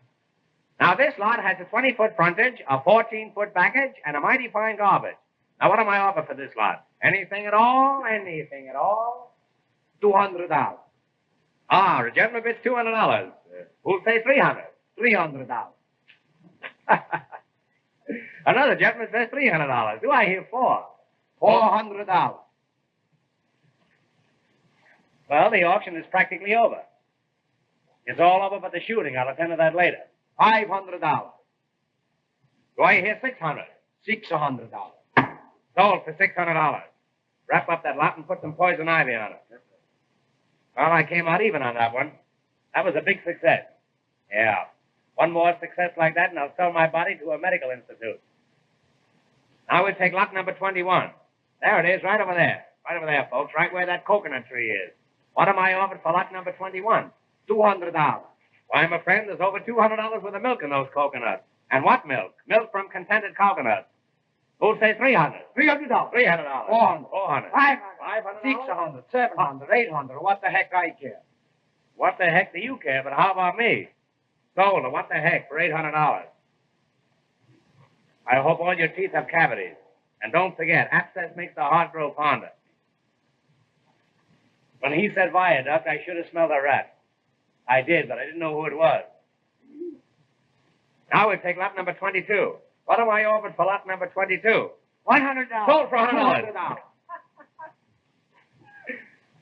Now, this lot has a 20-foot frontage, a 14-foot backage, and a mighty fine garbage. Now, what am I offer for this lot? Anything at all? Anything at all? $200. Ah, the gentleman bids $200. Who'll say $300? $300. Another gentleman says $300. Do I hear four? $400. Well, the auction is practically over. It's all over but the shooting. I'll attend to that later. $500. Do I hear $600? $600. Sold for $600. Wrap up that lot and put some poison ivy on it. Well, I came out even on that one. That was a big success. Yeah. One more success like that, and I'll sell my body to a medical institute. Now we'll take lot number 21. There it is, right over there. Right over there, folks, right where that coconut tree is. What am I offered for lot number 21? $200. Why, my friend, there's over $200 worth of milk in those coconuts. And what milk? Milk from contented coconuts. Who'll say $300? $300. $300. $400. $400. $500. $600. $700. $800. What the heck I care? What the heck do you care? But how about me? Sold. What the heck for $800? I hope all your teeth have cavities. And don't forget, abscess makes the heart grow fonder. When he said viaduct, I should have smelled a rat. I did, but I didn't know who it was. Now we take lot number 22. What am I offered for lot number 22? $100. Sold for $100.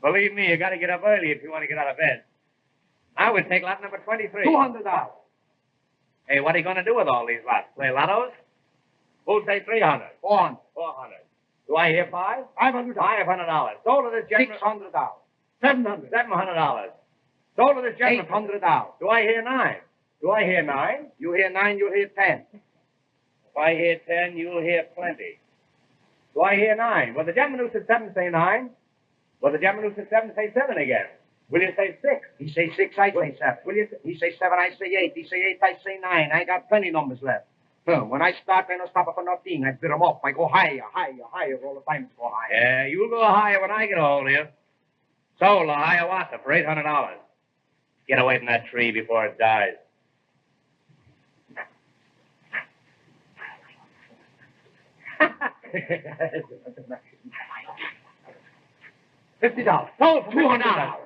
Believe me, you got to get up early if you want to get out of bed. Now we take lot number 23. $200. Hey, what are you going to do with all these lots? Play lottos? Who'll say $300? $400. $400. Do I hear $500? $500. Sold to this gentleman. $600. $700. $700. Sold to this gentleman. $800. Do I hear $9? Do I hear $9? You hear $9, you'll hear $10. If I hear 10, you'll hear plenty. Do I hear 9? Will the gentleman who said 7 say 9? Will the gentleman who said 7 say 7 again? Will you say 6? He say 6, I say 7. Will you? He say 7, I say 8. He say 8, I say 9. I got plenty numbers left. When I start, I don't stop for nothing. I bid them off. I go higher, higher, higher. All the time go higher. Yeah, you'll go higher when I get a hold of you. Sold a hiawatha for $800. Get away from that tree before it dies. $50. Sold for $200.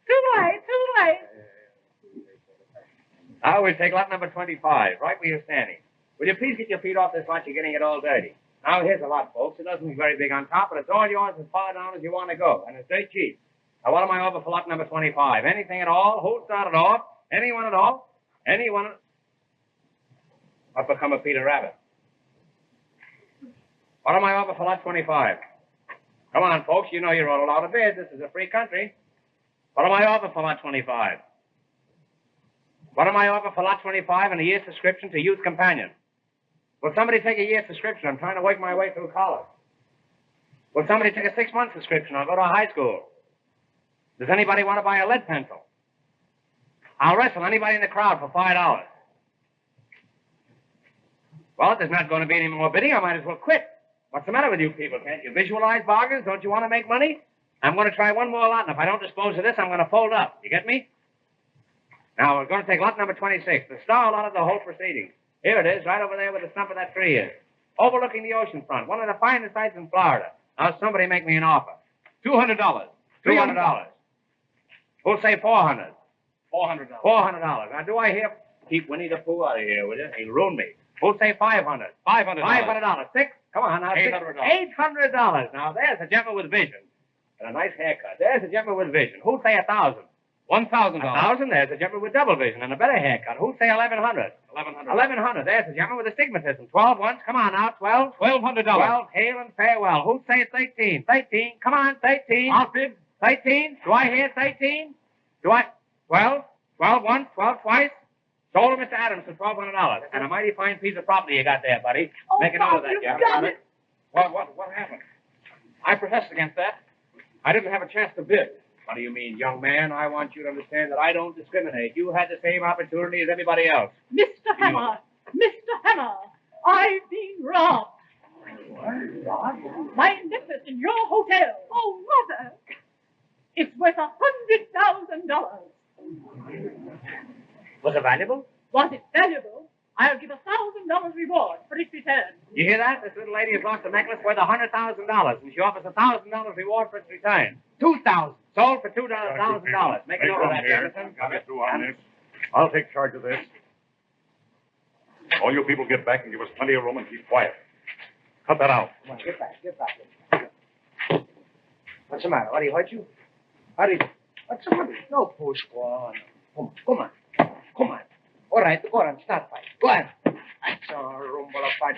Too late. Now we'll take lot number 25, right where you're standing. Will you please get your feet off this lot? You're getting it all dirty. Now here's a lot, folks. It doesn't look very big on top, but it's all yours as far down as you want to go, and it's very cheap. Now what am I over for lot number 25? Anything at all? Who started off? Anyone at all? Anyone? What become of Peter Rabbit? What am I over for lot 25? Come on, folks. You know you're all allowed to bid. This is a free country. What am I over for lot 25? What am I over for lot 25 and a year's subscription to Youth Companion? Will somebody take a year's subscription? I'm trying to work my way through college. Will somebody take a 6-month subscription? I'll go to high school. Does anybody want to buy a lead pencil? I'll wrestle anybody in the crowd for $5. Well, if there's not going to be any more bidding, I might as well quit. What's the matter with you people? Can't you visualize bargains? Don't you want to make money? I'm going to try one more lot, and if I don't dispose of this, I'm going to fold up. You get me? Now, we're going to take lot number 26, the star lot of the whole proceedings. Here it is, right over there where the stump of that tree is. Overlooking the ocean front. One of the finest sights in Florida. Now, somebody make me an offer. $200. $300. Who'll say $400? $400. $400. Now, do I hear... Keep Winnie the Pooh out of here, will you? He'll ruin me. Who'll say $500? $500. Six? Come on, now. $800. $800. Now, there's a gentleman with vision. And a nice haircut. There's a gentleman with vision. Who'll say $1,000? $1,000. $1,000. There's a gentleman with double vision and a better haircut. Who'll say $1,100? $1,100. There's a gentleman with astigmatism. 12 once. Come on now. 12. $1,200. 12. Hail and farewell. Who'll say 13? 13. Come on, 13. I'll bid. 13. Do I hear 13? Do I? 12. 12 once. 12 twice. Sold him Mr. Adams for $1,200. And a mighty fine piece of property you got there, buddy. Oh, Make a note of that, you've Jeff. got it. What happened? I protest against that. I didn't have a chance to bid. What do you mean, young man? I want you to understand that I don't discriminate. You had the same opportunity as everybody else. Mr. Hammer, I've been robbed. My necklace in your hotel. Oh, Mother. It's worth $100,000. Was it valuable? Was it valuable? I'll give $1,000 reward for its return. You hear that? This little lady has lost a necklace worth $100,000, and she offers $1,000 reward for its return. $2,000. Sold for $2,000. Make a note of that, Jefferson. Got it through on this. I'll take charge of this. All you people get back and give us plenty of room and keep quiet. Cut that out. Come on, get back. What's the matter? What, he hurt you? What's the matter? No push, go on. Come on. All right, go on, start fight. Go on. That's a rumble of fight.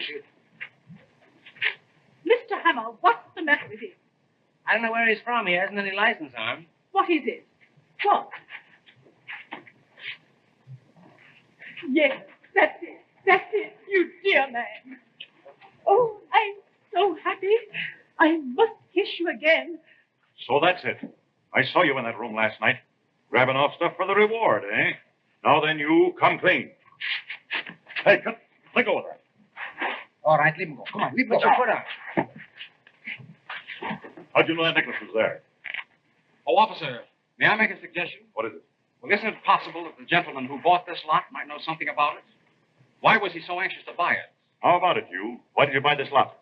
Mr. Hammer, what's the matter with him? I don't know where he's from. He hasn't any license on him. What is it? What? Yes, that's it, you dear man. Oh, I'm so happy. I must kiss you again. So that's it. I saw you in that room last night, grabbing off stuff for the reward, eh? Now then, you come clean. Hey, let go of that. All right, leave him go. Come on, leave him go. Put your foot out. How'd you know that necklace was there? Oh, officer, may I make a suggestion? What is it? Well, isn't it possible that the gentleman who bought this lot might know something about it? Why was he so anxious to buy it? How about it, you? Why did you buy this lot?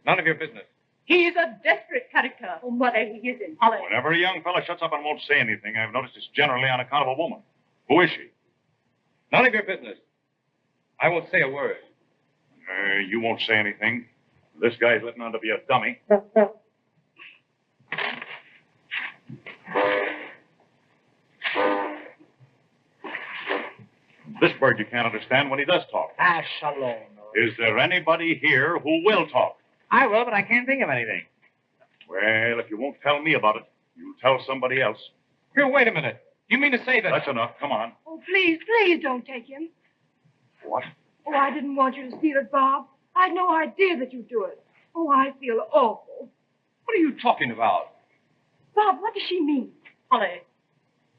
None of your business. He is a desperate character. Oh, Mother, he isn't. Holly. Whenever a young fella shuts up and won't say anything, I've noticed it's generally on account of a woman. Who is she? None of your business. I won't say a word. You won't say anything. This guy's letting on to be a dummy. This bird you can't understand when he does talk. Ah, shalom. Is there anybody here who will talk? I will, but I can't think of anything. Well, if you won't tell me about it, you'll tell somebody else. Here, wait a minute. You mean to say that... That's enough. Come on. Oh, please don't take him. What? Oh, I didn't want you to steal it, Bob. I had no idea that you'd do it. Oh, I feel awful. What are you talking about? Bob, what does she mean? Holly.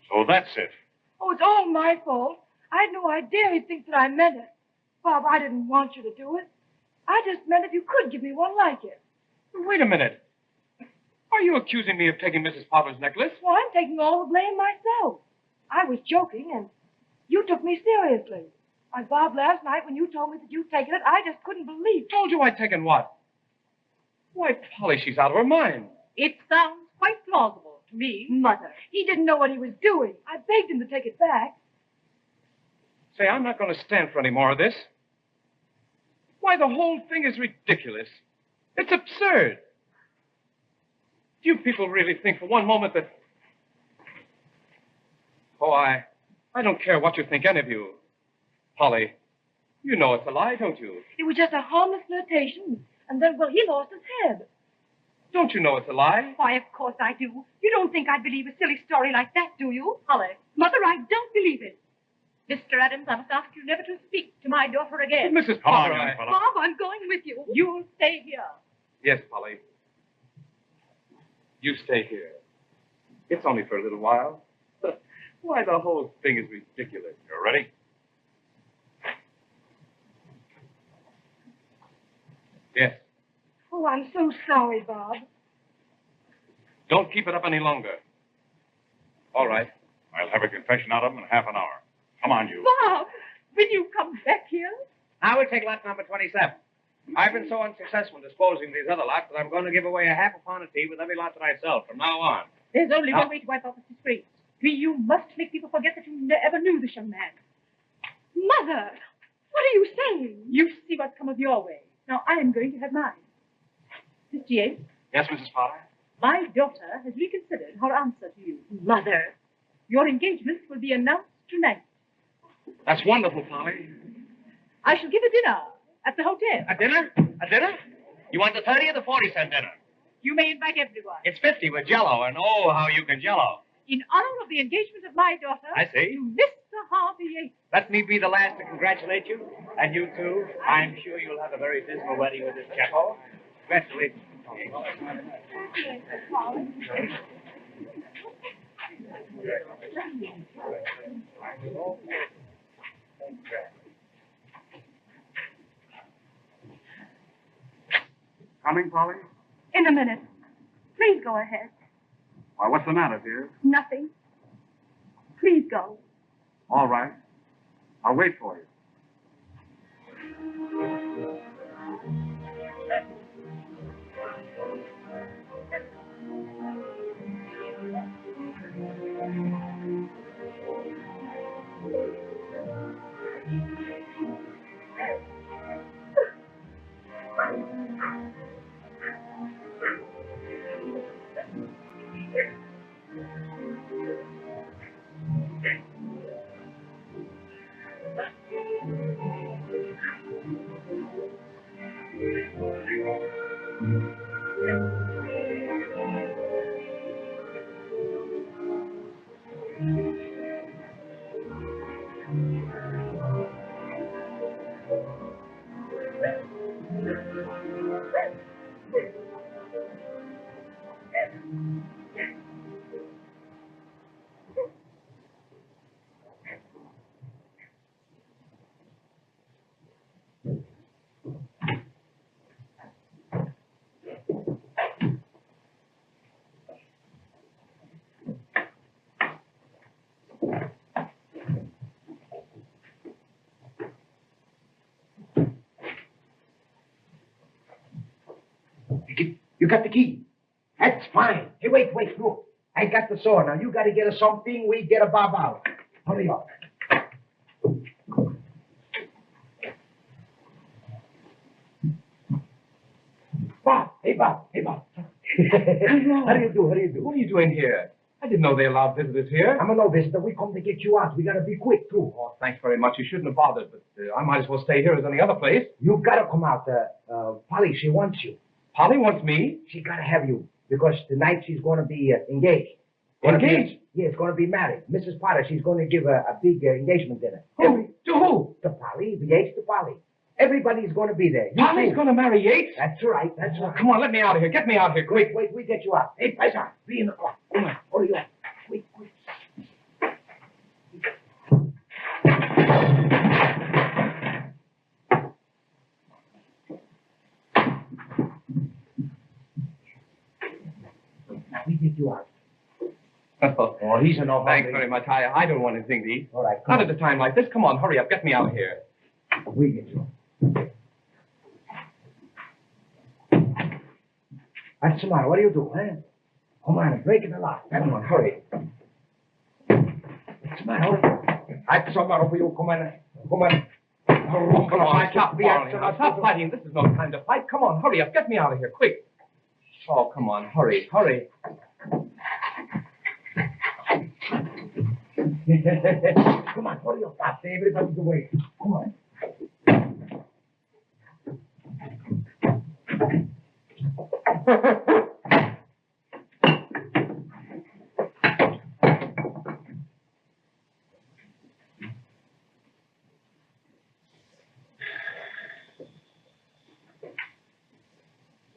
So that's it. Oh, it's all my fault. I had no idea he'd think that I meant it. Bob, I didn't want you to do it. I just meant if you could give me one like it. Wait a minute. Are you accusing me of taking Mrs. Potter's necklace? Well, I'm taking all the blame myself. I was joking, and you took me seriously. Why, Bob, last night when you told me that you'd taken it, I just couldn't believe it. Told you I'd taken what? Why, Polly, she's out of her mind. It sounds quite plausible to me. Mother, he didn't know what he was doing. I begged him to take it back. Say, I'm not going to stand for any more of this. Why, the whole thing is ridiculous. It's absurd. Do you people really think for one moment that... Oh, I don't care what you think, any of you. Polly, you know it's a lie, don't you? It was just a harmless flirtation, and then, well, he lost his head. Don't you know it's a lie? Why, of course I do. You don't think I'd believe a silly story like that, do you? Holly. Mother, I don't believe it. Mr. Adams, I must ask you never to speak to my daughter again. But Mrs. Come on, Potter, young fella. Bob, I'm going with you. You'll stay here. Yes, Polly. You stay here. It's only for a little while. Why, the whole thing is ridiculous. You ready? Yes. Oh, I'm so sorry, Bob. Don't keep it up any longer. All right. I'll have a confession out of him in half an hour. Come on, you. Bob, will you come back here? Now we'll take lot number 27. I've been so unsuccessful in disposing of these other lots that I'm going to give away a half a pound of tea with every lot that I sell from now on. There's only one way to wipe off this disgrace. You must make people forget that you ever knew this young man. Mother, what are you saying? You see what's come of your way. Now I am going to have mine. Mr. Yates? Yes, Mrs. Potter? My daughter has reconsidered her answer to you. Mother, your engagement will be announced tonight. That's wonderful, Polly. I shall give a dinner at the hotel. A dinner? A dinner? You want the 30 or the 40-cent dinner? You may invite everyone. It's 50 with Jell-O, and oh, how you can Jell-O. In honor of the engagement of my daughter. I see. To Mr. Harvey Yates. Let me be the last to congratulate you, and you too. I'm sure you'll have a very dismal wedding with this Zeppo. Congratulations. Coming, Polly? In a minute. Please go ahead. Why, what's the matter, dear? Nothing. Please go. All right. I'll wait for you. You got the key. That's fine. Hey, wait, look. I got the saw. Now you got to get us something. We get a bob out. Hurry up. Bob. Hey, Bob. How do you do? What are you doing here? I didn't know they allowed visitors here. I'm a no visitor. We come to get you out. We got to be quick, too. Oh, thanks very much. You shouldn't have bothered, but I might as well stay here as any other place. You got to come out. Polly, she wants you. Polly wants me? She got to have you because tonight she's going to be engaged. Engaged? Yes, going to be married. Mrs. Potter, she's going to give a big engagement dinner. Who? To who? To Polly. The Yates to Polly. Everybody's going to be there. Polly's going to marry Yates? That's right. Come on, let me out of here. Get me out of here, quick. Wait, we get you out. Hey, Paisa, be in the car. Come on, hurry up. Quick. Now, we get you out. Oh, he's an awful. Thanks very much. I don't want anything to eat. All right, Not at a time like this. Come on, hurry up. Get me out of here. We get you. What's the matter? What do you do, huh? Come on, break it a lot. Come on, hurry. What's the matter? What's the matter for you? Come on. Oh, come on, stop fighting. This is no time to fight. Come on, hurry up. Get me out of here, quick. Oh, come on, hurry. Come on, hurry up, Pop. Everybody's away. Come on.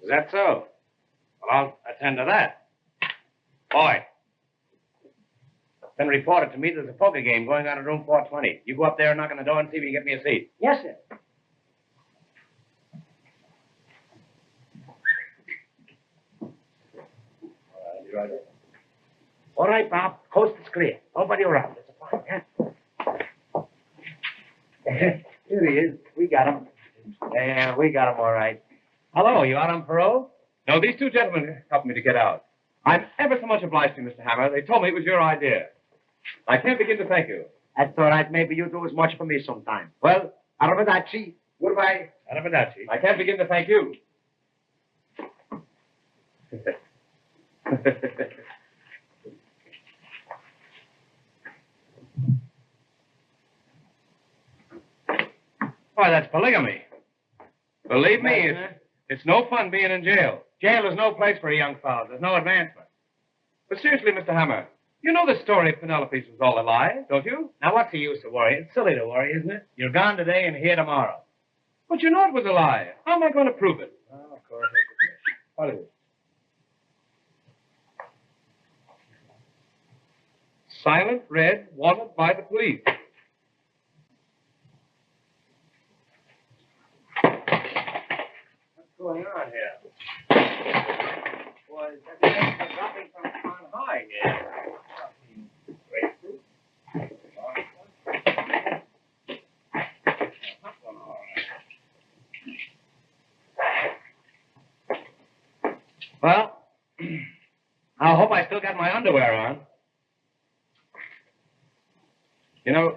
Is that so? Well, I'll attend to that. Boy. It's been reported to me there's a poker game going on in room 420. You go up there and knock on the door and see if you can get me a seat. Yes, sir. All right, Bob. Coast is clear. Nobody around. It's a fine, huh? Here he is. We got him. Yeah, we got him all right. Hello, you out on parole? No, these two gentlemen helped me to get out. I'm ever so much obliged to you, Mr. Hammer. They told me it was your idea. I can't begin to thank you. That's all right. Maybe you do as much for me sometime. Well, arrivederci. Goodbye. Arrivederci. I can't begin to thank you. Why, that's polygamy. Believe me, it's no fun being in jail. Jail is no place for a young fellow. There's no advancement. But seriously, Mr. Hammer, you know the story of Penelope's was all a lie, don't you? Now, what's the use of worrying? It's silly to worry, isn't it? You're gone today and here tomorrow. But you know it was a lie. How am I going to prove it? Oh, of course. What is it? Silent red wanted by the police. What's going on here? Boy, that's dropping from on high here. Well, I hope I still got my underwear on. You know,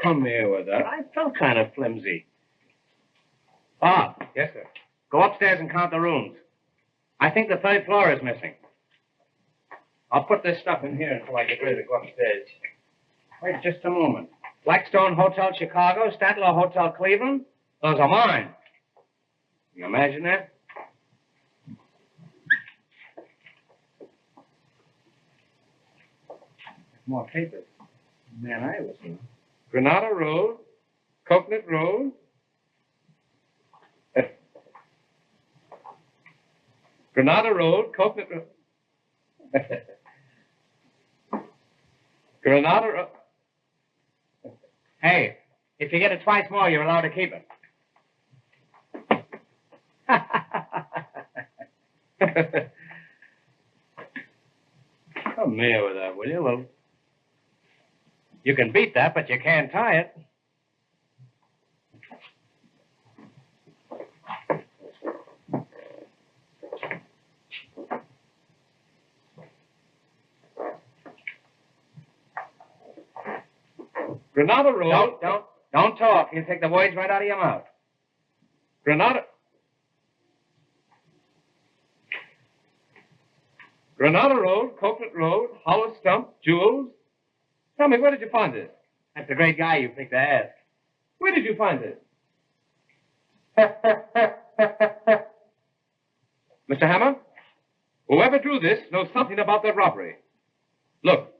come here with that. I felt kind of flimsy. Bob. Yes, sir. Go upstairs and count the rooms. I think the third floor is missing. I'll put this stuff in here until I get ready to go upstairs. Wait just a moment. Blackstone Hotel Chicago, Statler Hotel Cleveland. Those are mine. Can you imagine that? More papers. Man, I was in. Granada Road, Coconut Road. Granada Road, Coconut Road. Granada Road. Hey, if you get it twice more, you're allowed to keep it. Come here with that, will you? Well, you can beat that, but you can't tie it. Granada Road. Don't talk. You take the words right out of your mouth. Granada Road, Coconut Road, Hollow Stump, Jewels. Tell me, where did you find this? That's a great guy you picked to ask. Where did you find this? Mr. Hammer, whoever drew this knows something about that robbery. Look.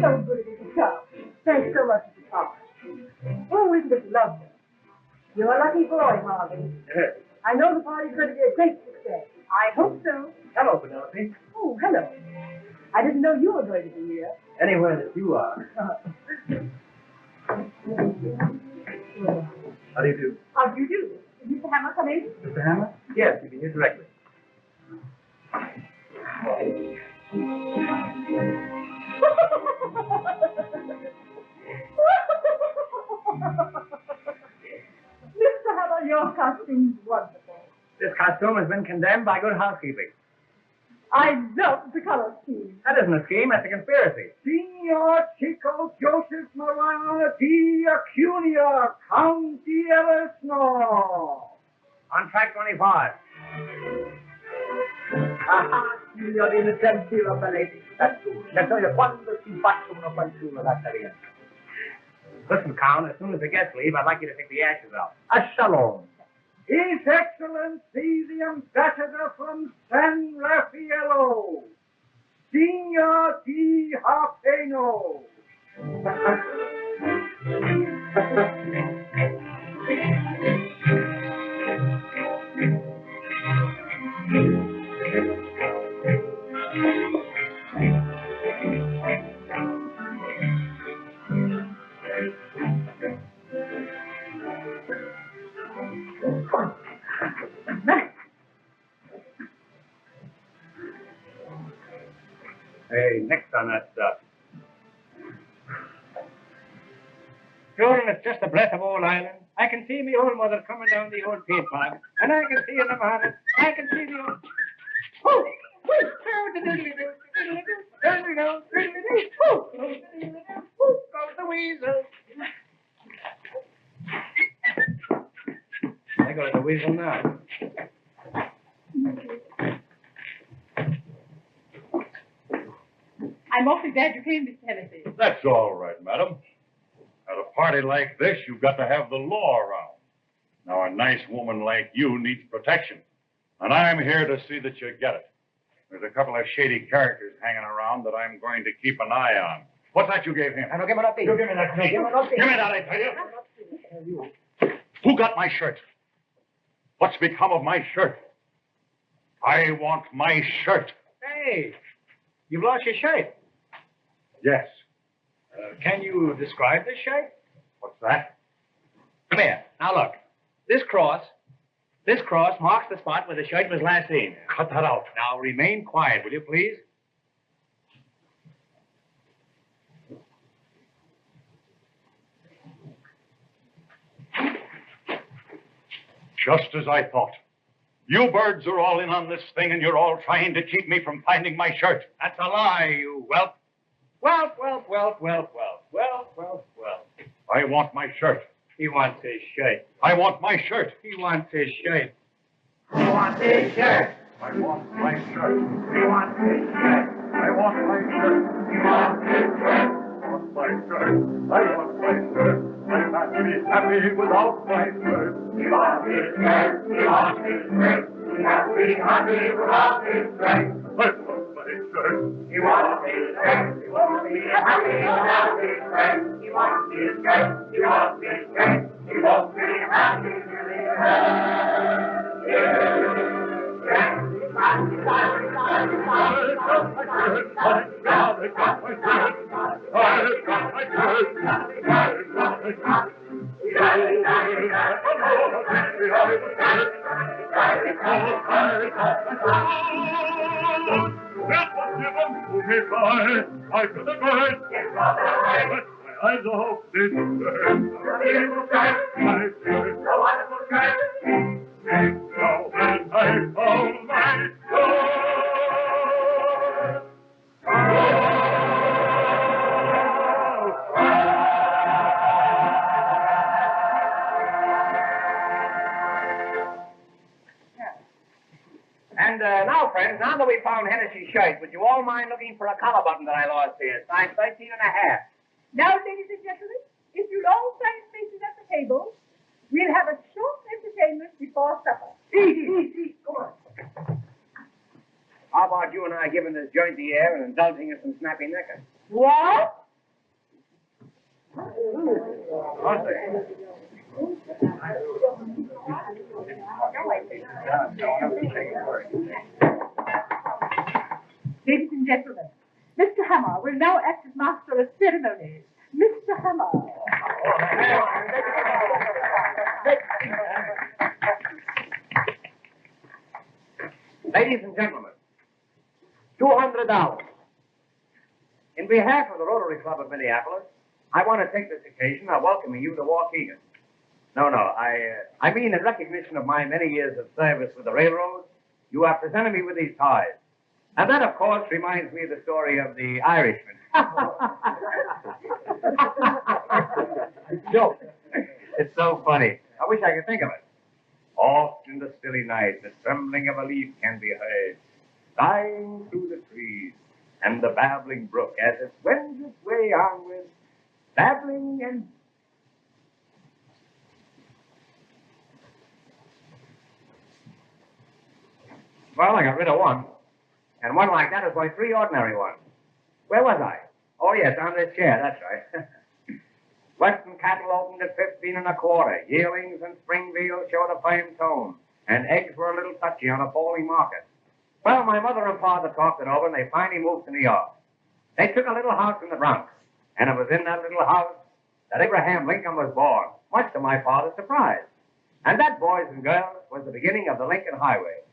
So good of you to come. Thanks so much, Mr. Thomas. Oh, isn't it lovely? You're a lucky boy, Harvey. Yes. I know the party's going to be a great success. I hope so. Hello, Penelope. Oh, hello. I didn't know you were going to be here. Anywhere that you are. How do you do? How do you do? Is Mr. Hammer come in? Mr. Hammer? Yes, you can hear directly. Mr. Hammer, your costume's wonderful. This costume has been condemned by good housekeeping. I love the color scheme. That isn't a scheme, that's a conspiracy. Signor Chico Joseph Morano T. Acuna, County Eversno. On track 25. Signorina Tempio Belletti, quando si faccia una fanciulla da carriera. Listen, Count, as soon as the guests leave, I'd like you to take the ashes out. A shalom. His Excellency, the Ambassador from San Raffaello, Signor T. Harpeno. Hey, next on that stuff. Children, it's just a breath of old Ireland. I can see me old mother coming down the old paint pipe, and I can see in the morning, I can see the old... Oh! Goes the weasel. There goes the weasel now. I'm awfully glad you came, Mr. Hennessy. That's all right, madam. At a party like this, you've got to have the law around. Now, a nice woman like you needs protection, and I'm here to see that you get it. There's a couple of shady characters hanging around that I'm going to keep an eye on. What's that you gave him? I don't give it up to you. Give me that thing. Give it up to Give me that, I tell you. Who got my shirt? What's become of my shirt? I want my shirt. Hey, you've lost your shirt. Yes. Can you describe this shirt? What's that? Come here. Now look. This cross marks the spot where the shirt was last seen. Cut that out. Now remain quiet, will you please? Just as I thought. You birds are all in on this thing, and you're all trying to keep me from finding my shirt. That's a lie, you whelp. Whelp. I want my shirt. He wants his shirt. I want my shirt. He wants his shirt. I want my shirt. I want my shirt. I want my shirt. I can't be happy without my shirt. He wants his shirt. He can't be happy without his shirt. I want my shirt. He won't be happy without his shirt. He wants his shirt. He won't be happy I could have gone. I hope this shirt. My shirt. A wonderful shirt. Now that I found my shirt. And now, friends, now that we found Hennessy's shirt, would you all mind looking for a collar button that I lost here? Size 13 and a half. Now, ladies and gentlemen, if you'd all find spaces at the table, we'll have a short entertainment before supper. Eat. Go on. How about you and I giving this joint the air and indulging in some snappy knickers? What? course they are. Ladies and gentlemen, Mr. Hammer will now act as master of ceremonies. Mr. Hammer. Ladies and gentlemen, $200. In behalf of the Rotary Club of Minneapolis, I want to take this occasion of welcoming you to Waukegan. I mean in recognition of my many years of service with the railroad, you have presented me with these ties. And that, of course, reminds me of the story of the Irishman. Joke. It's so funny. I wish I could think of it. Oft in the stilly night, the trembling of a leaf can be heard, sighing through the trees, and the babbling brook as it wends its way onward, babbling and... Well, I got rid of one. And one like that is worth 3 ordinary ones. Where was I? Oh, yes, on this chair, that's right. Western cattle opened at 15 1/4. Yearlings and spring veals showed a fine tone, and eggs were a little touchy on a falling market. Well, my mother and father talked it over, and they finally moved to New York. They took a little house in the Bronx, and it was in that little house that Abraham Lincoln was born, much to my father's surprise. And that, boys and girls, was the beginning of the Lincoln Highway.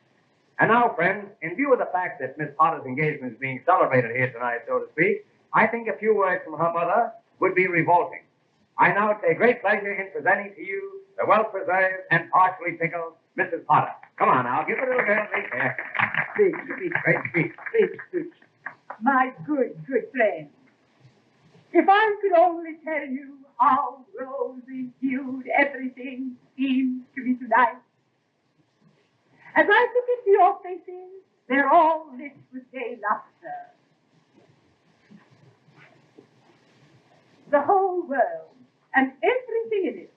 And now, friends, in view of the fact that Miss Potter's engagement is being celebrated here tonight, so to speak, I think a few words from her mother would be revolting. I now take great pleasure in presenting to you the well-preserved and partially pickled Mrs. Potter. Come on now, give it a little girl. Speak, great speak. My good friend, if I could only tell you how rosy hued everything seems to be tonight. As I look into your faces, they're all lit with gay laughter. The whole world and everything in it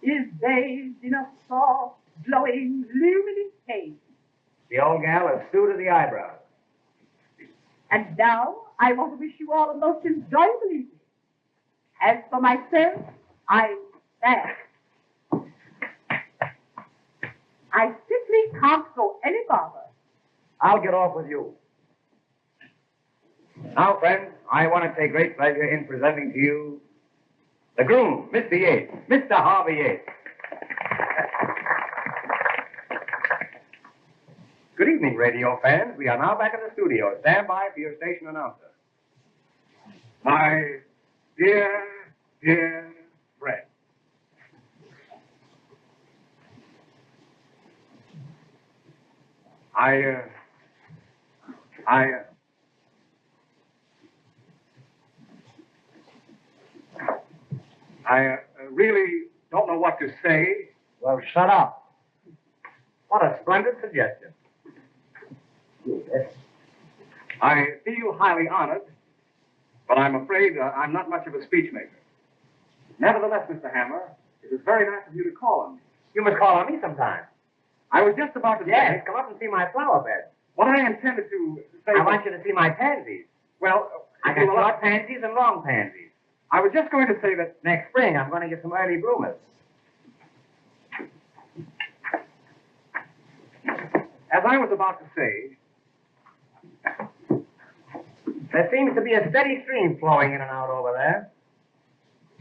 is bathed in a soft, glowing, luminous haze. The old gal is stew to the eyebrows. And now, I want to wish you all a most enjoyable evening. As for myself, I stand. I simply can't go any farther. I'll get off with you. Now, friends, I want to take great pleasure in presenting to you the groom, Mr. Yates, Mr. Harvey Yates. Good evening, radio fans. We are now back in the studio. Stand by for your station announcer. My dear friend. I really don't know what to say. Well, shut up. What a splendid suggestion. Yes. I feel highly honored, but I'm afraid I'm not much of a speech maker. Nevertheless, Mr. Hammer, it was very nice of you to call on me. You must call on me sometime. I was just about to say, come up and see my flower bed. What I intended to say... I want you to see my pansies. Well, I got short pansies and long pansies. I was just going to say that next spring I'm going to get some early bloomers. As I was about to say, there seems to be a steady stream flowing in and out over there.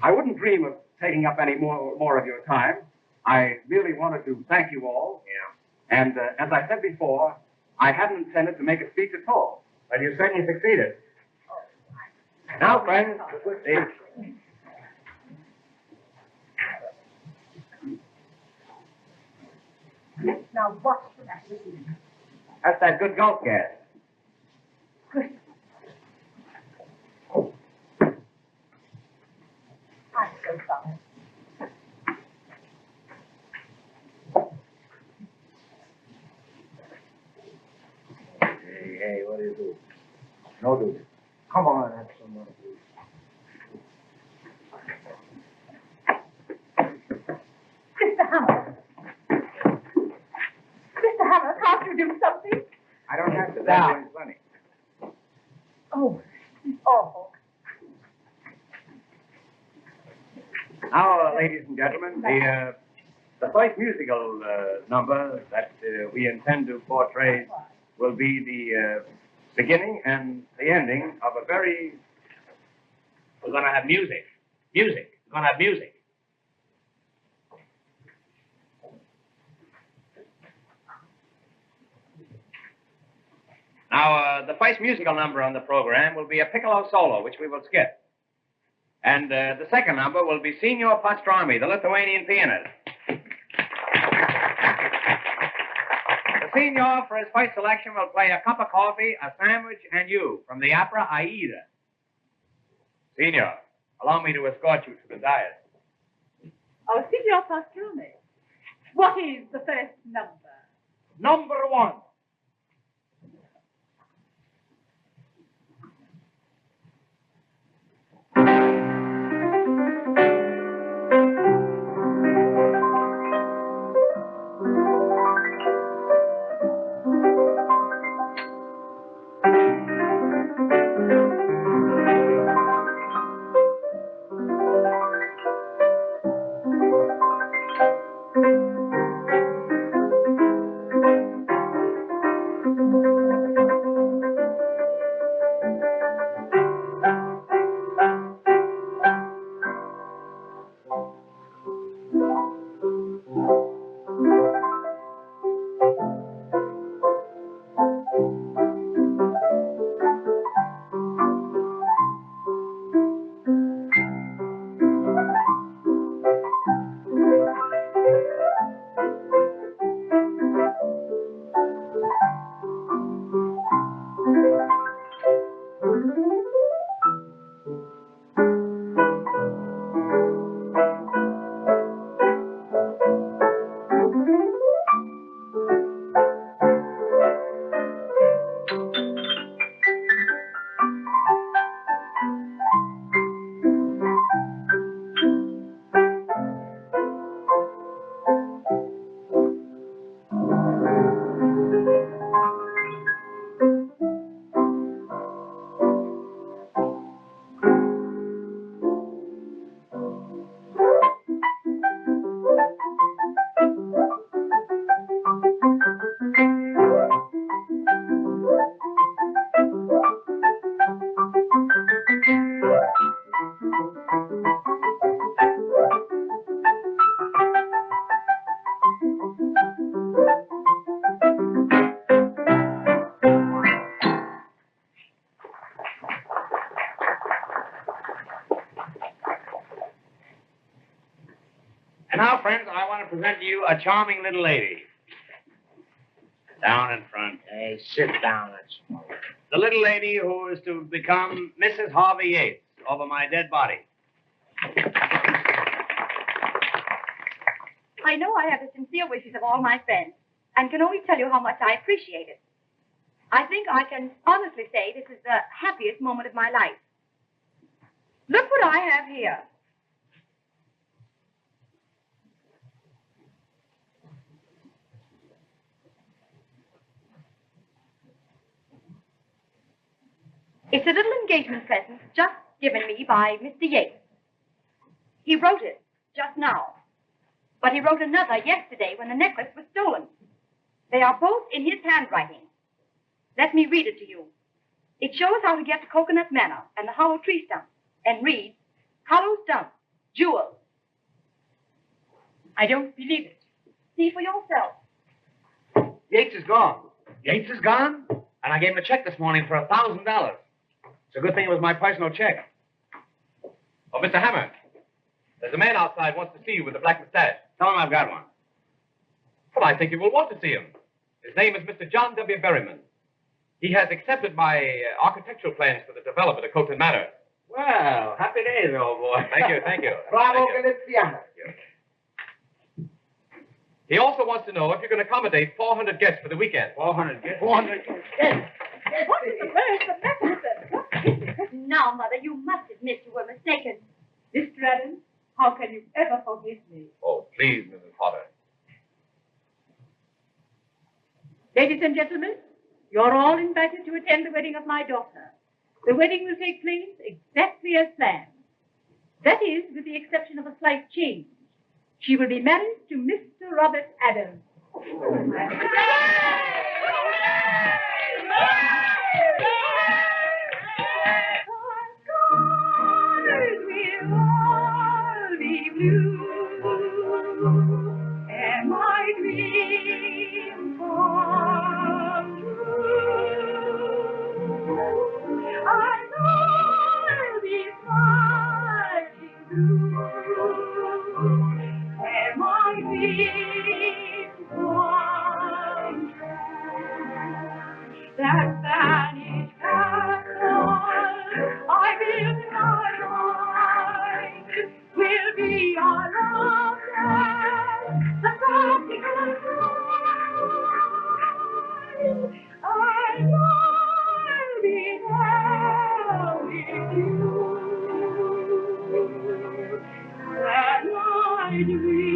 I wouldn't dream of taking up any more of your time. I really wanted to thank you all. Yeah. And as I said before, I hadn't intended to make a speech at all. But you certainly succeeded. Now, friends, Now, what should I do? that's that good gulp gas. Good. I'm so sorry. Hey, what do you do? No do. Come on, have some more, please. Mr. Hammer. Mr. Hammer, can't you do something? I don't have to. That's doing plenty. Oh, it's awful. Now, ladies and gentlemen, the first musical number that we intend to portray will be the beginning and the ending of a very... We're going to have music. Music. We're going to have music. Now, the first musical number on the program will be a piccolo solo, which we will skip. And the second number will be Signor Pastrami, the Lithuanian pianist. The Signor, for his first selection, will play A Cup of Coffee, A Sandwich, and You from the opera Aida. Signor, allow me to escort you to the dais. Oh, Signor Pastrami, what is the first number? Number 1. And now, friends, I want to present to you a charming little lady. Down in front. Hey, sit down and smoke. The little lady who is to become Mrs. Harvey Yates over my dead body. I know I have the sincere wishes of all my friends, and can only tell you how much I appreciate it. I think I can honestly say this is the happiest moment of my life. Look what I have here. It's a little engagement present just given me by Mr. Yates. He wrote it just now, but he wrote another yesterday when the necklace was stolen. They are both in his handwriting. Let me read it to you. It shows how to get to Coconut Manor and the hollow tree stump, and reads, hollow stump, jewel. I don't believe it. See for yourself. Yates is gone. Yates is gone? And I gave him a check this morning for $1,000. It's a good thing it was my personal check. Oh, Mr. Hammer, there's a man outside wants to see you with a black mustache. Tell him I've got one. Well, I think you will want to see him. His name is Mr. John W. Berryman. He has accepted my architectural plans for the development of Coconut Manor. Well, happy days, old boy. Thank you, thank you. Bravo, Thank you. Galiziano. He also wants to know if you can accommodate 400 guests for the weekend. 400 guests. 400 guests. Yes. What is the first of mechanism? What is it? Now, Mother, you must admit you were mistaken. Mr. Adams, how can you ever forgive me? Oh, please, Mrs. Potter. Ladies and gentlemen, you're all invited to attend the wedding of my daughter. The wedding will take place exactly as planned. That is, with the the exception of a slight change. She will be married to Mr. Robert Adams. And my dreams come true. I know I'll be smiling through. And my dreams come true. That vanished castle I built in my mind will be our love nest, the tropical bride. I know I'll be there with you. That my dreams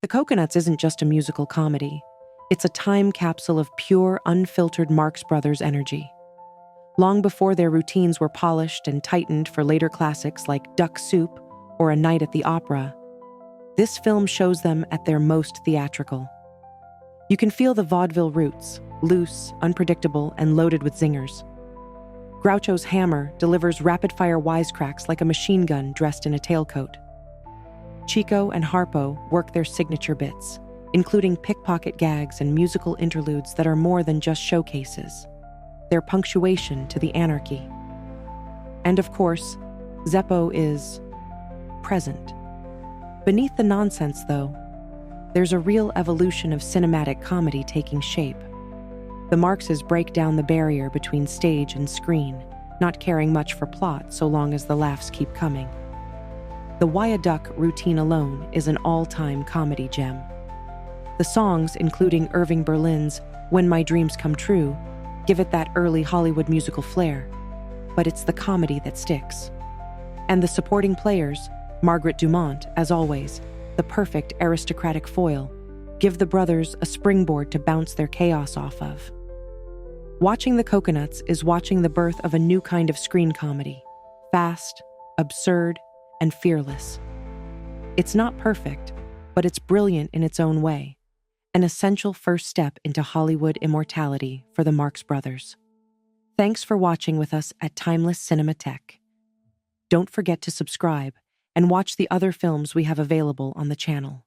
The Cocoanuts isn't just a musical comedy. It's a time capsule of pure, unfiltered Marx Brothers energy. Long before their routines were polished and tightened for later classics like Duck Soup or A Night at the Opera, this film shows them at their most theatrical. You can feel the vaudeville roots, loose, unpredictable, and loaded with zingers. Groucho's hammer delivers rapid-fire wisecracks like a machine gun dressed in a tailcoat. Chico and Harpo work their signature bits, including pickpocket gags and musical interludes that are more than just showcases. They're punctuation to the anarchy. And of course, Zeppo is present. Beneath the nonsense, though, there's a real evolution of cinematic comedy taking shape. The Marxes break down the barrier between stage and screen, not caring much for plot so long as the laughs keep coming. The Wyaduck routine alone is an all-time comedy gem. The songs, including Irving Berlin's When My Dreams Come True, give it that early Hollywood musical flair, but it's the comedy that sticks. And the supporting players, Margaret Dumont, as always, the perfect aristocratic foil, give the brothers a springboard to bounce their chaos off of. Watching the Cocoanuts is watching the birth of a new kind of screen comedy, fast, absurd, and fearless. It's not perfect, but it's brilliant in its own way, an essential first step into Hollywood immortality for the Marx Brothers. Thanks for watching with us at Timeless Cinematheque. Don't forget to subscribe and watch the other films we have available on the channel.